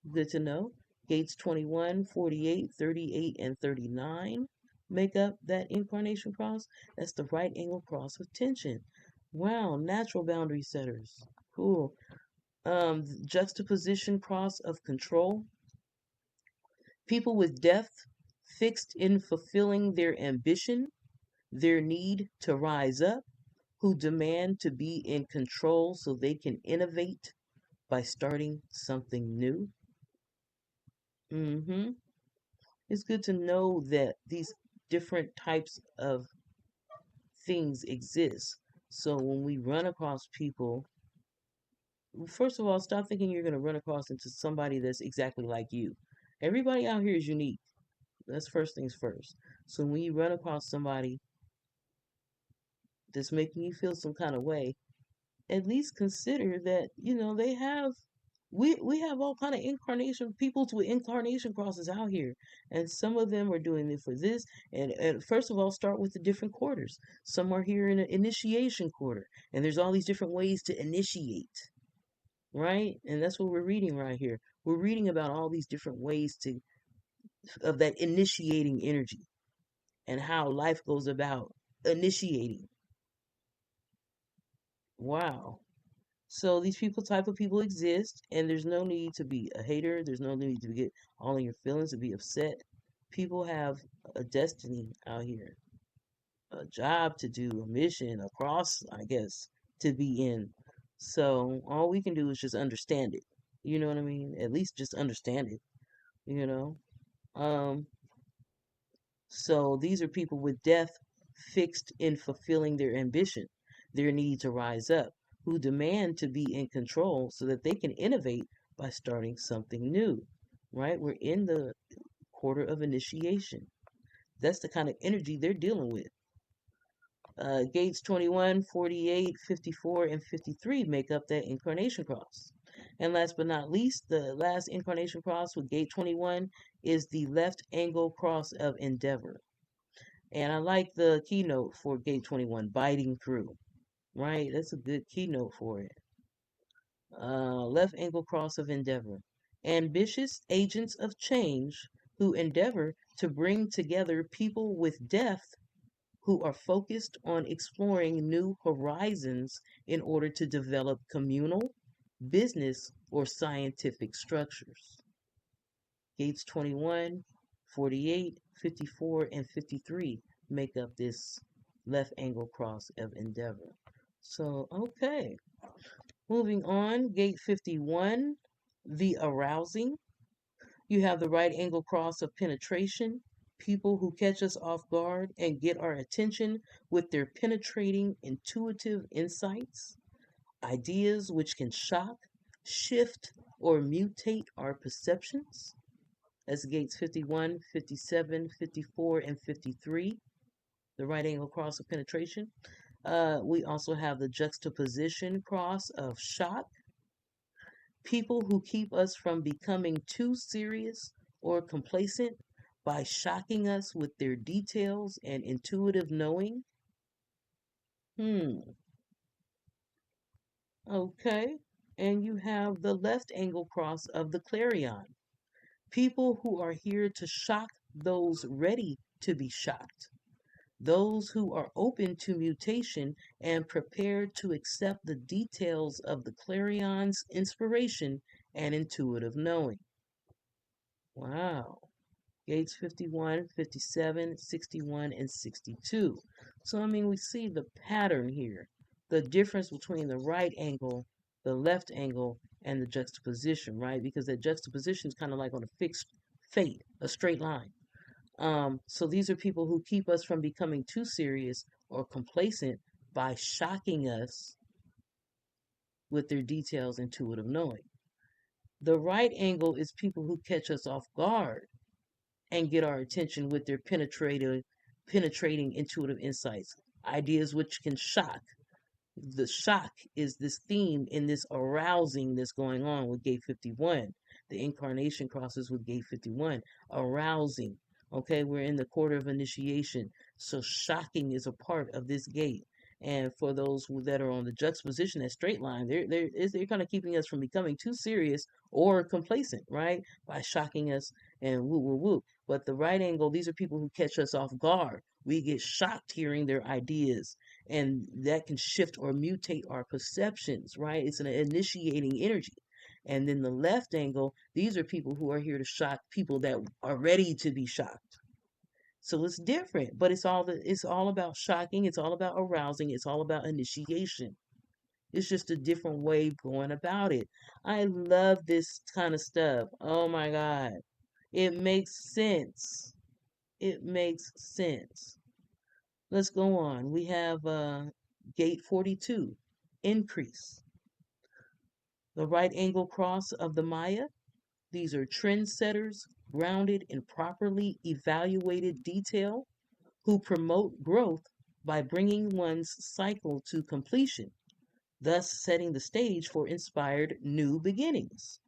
Good to know. Gates 21, 48, 38, and 39 make up that incarnation cross. That's the right angle cross of tension. Wow, natural boundary setters. Cool. Juxtaposition cross of control. People with depth fixed in fulfilling their ambition, their need to rise up, who demand to be in control so they can innovate by starting something new. hmm It's good to know that these different types of things exist. So when we run across people, first of all, stop thinking you're going to run across into somebody that's exactly like you. Everybody out here is unique. That's first things first. So when you run across somebody that's making you feel some kind of way, at least consider that, they have we have all kind of incarnation peoples with incarnation crosses out here, and some of them are doing it for this. And first of all, start with the different quarters. Some are here in an initiation quarter, and there's all these different ways to initiate, right? And that's what we're reading right here. We're reading about all these different ways to of that initiating energy and how life goes about initiating. Wow. So these type of people exist, and there's no need to be a hater. There's no need to get all in your feelings to be upset. People have a destiny out here, a job to do, a mission, a cross, I guess, to be in. So all we can do is just understand it. You know what I mean? At least just understand it. You know. Um. So these are people with death fixed in fulfilling their ambition, their need to rise up, who demand to be in control so that they can innovate by starting something new. Right? We're in the quarter of initiation. That's the kind of energy they're dealing with. Gates 21, 48, 54, and 53 make up that incarnation cross. And last but not least, the last incarnation cross with gate 21 is the left angle cross of endeavor. And I like the keynote for Gate 21, biting through. Right? That's a good keynote for it. Left angle cross of endeavor. Ambitious agents of change who endeavor to bring together people with depth who are focused on exploring new horizons in order to develop communal, business, or scientific structures. Gates 21, 48, 54, and 53 make up this left angle cross of endeavor. So, okay. Moving on, gate 51, the arousing. You have the right angle cross of penetration, people who catch us off guard and get our attention with their penetrating, intuitive insights, ideas which can shock, shift, or mutate our perceptions. That's gates 51, 57, 54, and 53, the right angle cross of penetration. We also have the juxtaposition cross of shock, people who keep us from becoming too serious or complacent by shocking us with their details and intuitive knowing. Hmm, okay. And you have the left angle cross of the clarion, people who are here to shock those ready to be shocked, those who are open to mutation and prepared to accept the details of the clarion's inspiration and intuitive knowing. Wow. Gates 51, 57, 61, and 62. So, I mean, we see the pattern here, the difference between the right angle, the left angle, and the juxtaposition, right? Because that juxtaposition is kind of like on a fixed fate, a straight line. So these are people who keep us from becoming too serious or complacent by shocking us with their details, intuitive knowing. The right angle is people who catch us off guard and get our attention with their penetrating intuitive insights, ideas which can shock. The shock is this theme in this arousing that's going on with gate 51. The incarnation crosses with gate 51. Arousing. Okay, we're in the quarter of initiation. So shocking is a part of this gate. And for those that are on the juxtaposition, that straight line, they're kind of keeping us from becoming too serious or complacent, right? By shocking us and woo, woo, woo. But the right angle, these are people who catch us off guard. We get shocked hearing their ideas, and that can shift or mutate our perceptions, right? It's an initiating energy. And then the left angle, these are people who are here to shock people that are ready to be shocked. So it's different, but it's all about shocking, it's all about arousing, it's all about initiation. It's just a different way of going about it. I love this kind of stuff. Oh my God. It makes sense. It makes sense. Let's go on. We have gate 42, increase. The right angle cross of the Maya. These are trendsetters grounded in properly evaluated detail who promote growth by bringing one's cycle to completion, thus setting the stage for inspired new beginnings.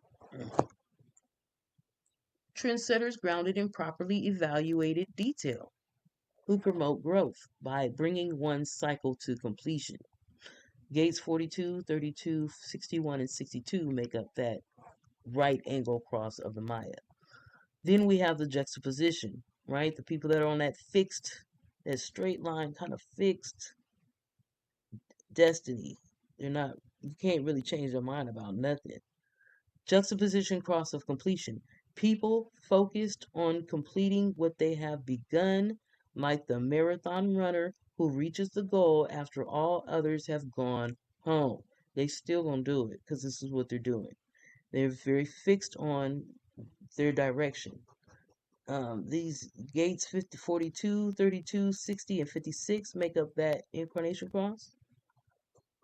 Trendsetters grounded in properly evaluated detail who promote growth by bringing one's cycle to completion. Gates 42, 32, 61, and 62 make up that right angle cross of the Maya. Then we have the juxtaposition, right? The people that are on that fixed, that straight line, kind of fixed destiny. They're not, you can't really change their mind about nothing. Juxtaposition cross of completion. People focused on completing what they have begun, like the marathon runner who reaches the goal after all others have gone home. They still gonna do it because this is what they're doing. They're very fixed on their direction. These gates 50, 42, 32, 60, and 56 make up that incarnation cross.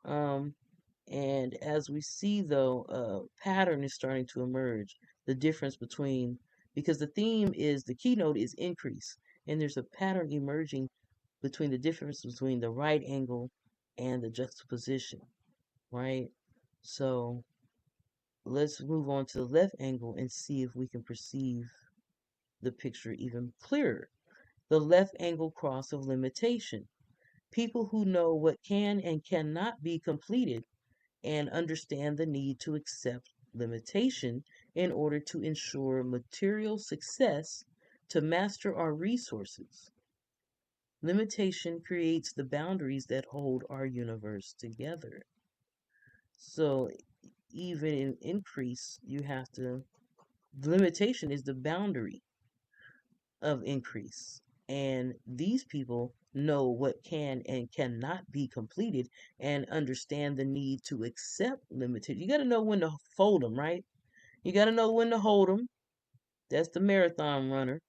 Um, and as we see, though, a pattern is starting to emerge. The difference between, because the theme is, the keynote is increase, and there's a pattern emerging between the difference between the right angle and the juxtaposition, right? So let's move on to the left angle and see if we can perceive the picture even clearer. The left angle cross of limitation. People who know what can and cannot be completed and understand the need to accept limitation in order to ensure material success to master our resources. Limitation creates the boundaries that hold our universe together. So even in increase, you have to, limitation is the boundary. of increase. And these people know what can and cannot be completed and understand the need to accept limited. You got to know when to fold them, right? You got to know when to hold them. That's the marathon runner.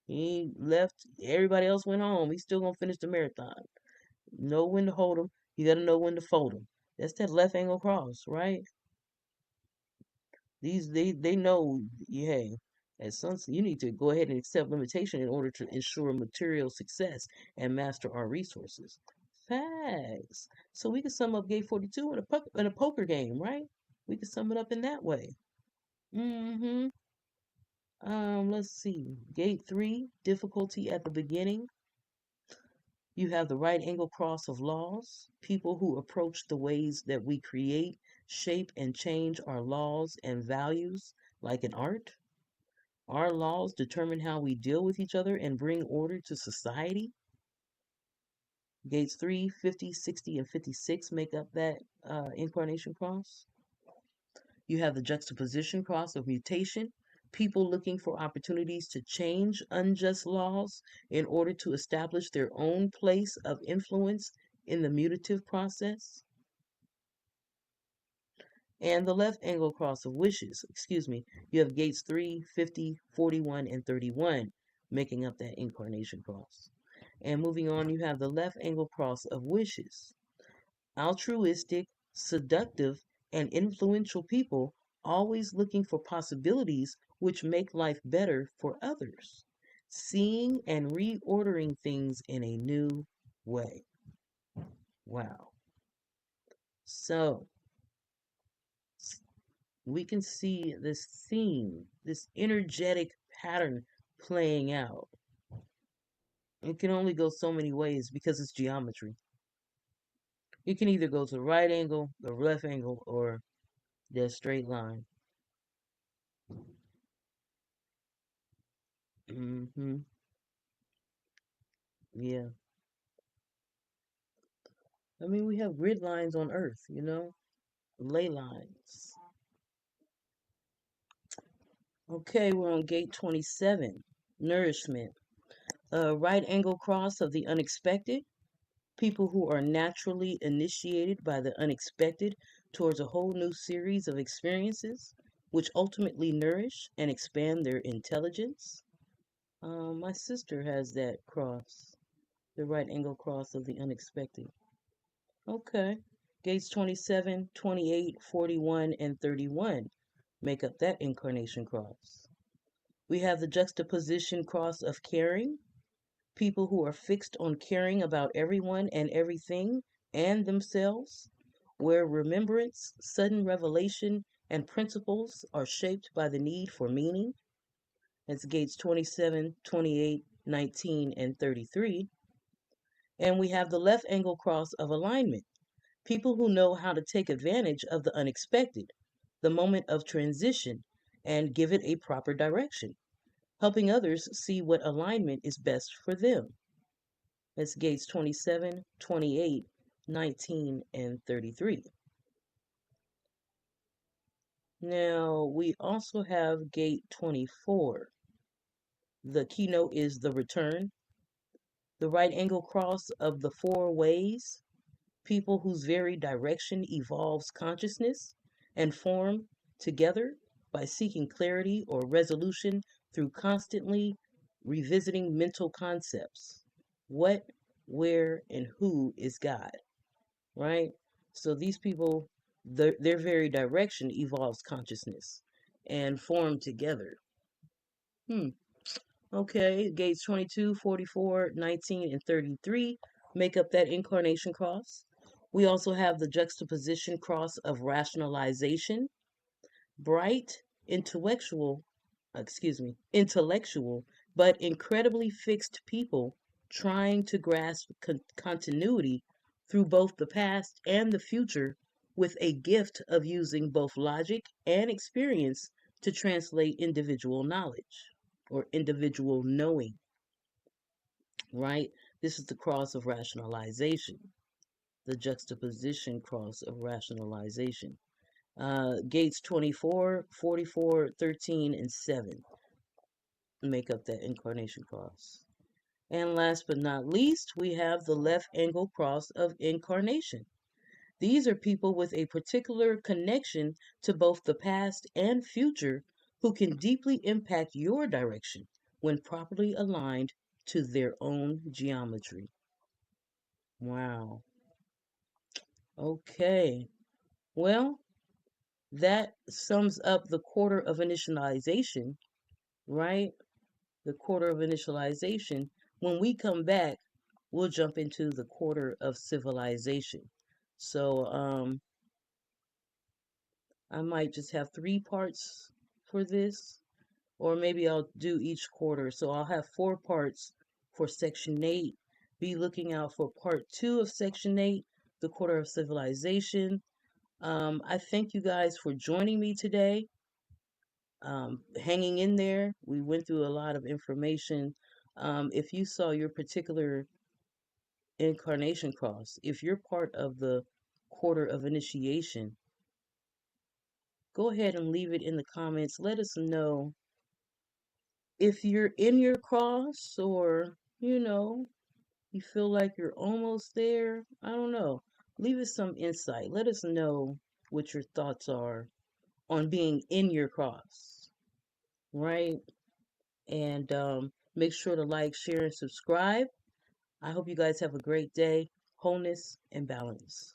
He left, everybody else went home. He's still going to finish the marathon. Know when to hold them. You got to know when to fold them. That's that left angle cross, right? They know, hey, at some you need to go ahead and accept limitation in order to ensure material success and master our resources. Facts. So we can sum up gate 42 in a poker game, right? We can sum it up in that way. Mm-hmm. Let's see. Gate 3, difficulty at the beginning. You have the right angle cross of laws, people who approach the ways that we create, shape, and change our laws and values like an art. Our laws determine how we deal with each other and bring order to society. Gates 3, 50, 60, and 56 make up that incarnation cross. You have the juxtaposition cross of mutation, people looking for opportunities to change unjust laws in order to establish their own place of influence in the mutative process. And the left angle cross of wishes, you have gates 3, 50, 41, and 31 making up that incarnation cross. And moving on, you have the left angle cross of wishes, altruistic, seductive, and influential people always looking for possibilities which make life better for others, seeing and reordering things in a new way. Wow. So we can see this theme, this energetic pattern playing out. It can only go so many ways because it's geometry. You can either go to the right angle, the left angle, or the straight line. Mm-hmm. Yeah. I mean, we have grid lines on Earth, ley lines. Okay, we're on gate 27, nourishment. A right angle cross of the unexpected, people who are naturally initiated by the unexpected towards a whole new series of experiences, which ultimately nourish and expand their intelligence. My sister has that cross, the right angle cross of the unexpected. Okay. Gates 27, 28, 41, and 31 make up that incarnation cross. We have the juxtaposition cross of caring, people who are fixed on caring about everyone and everything and themselves, where remembrance, sudden revelation, and principles are shaped by the need for meaning. That's gates 27, 28, 19, and 33. And we have the left angle cross of alignment, people who know how to take advantage of the unexpected, the moment of transition, and give it a proper direction, helping others see what alignment is best for them. That's gates 27, 28, 19, and 33. Now, we also have gate 24. The keynote is the return, the right angle cross of the four ways, people whose very direction evolves consciousness and form together by seeking clarity or resolution through constantly revisiting mental concepts. What, where, and who is God, right? So these people, their very direction evolves consciousness and form together. Hmm. Okay, gates 22, 44, 19, and 33 make up that incarnation cross. We also have the juxtaposition cross of rationalization, bright, intellectual, but incredibly fixed people trying to grasp continuity through both the past and the future with a gift of using both logic and experience to translate individual knowledge or individual knowing, right? This is the cross of rationalization, the juxtaposition cross of rationalization. Gates 24, 44, 13, and 7. make up that incarnation cross. And last but not least, we have the left angle cross of incarnation. These are people with a particular connection to both the past and future who can deeply impact your direction when properly aligned to their own geometry. Wow. Okay. Well, that sums up the quarter of initialization, right? The quarter of initialization. When we come back, we'll jump into the quarter of civilization. So, I might just have 3 parts for this, or maybe I'll do each quarter. So I'll have 4 parts for Section 8. Be looking out for Part 2 of Section 8, the quarter of civilization. I thank you guys for joining me today, hanging in there. We went through a lot of information. If you saw your particular incarnation cross, if you're part of the quarter of initiation, go ahead and leave it in the comments. Let us know if you're in your cross, or, you feel like you're almost there. I don't know. Leave us some insight. Let us know what your thoughts are on being in your cross, right? And make sure to like, share, and subscribe. I hope you guys have a great day, wholeness, and balance.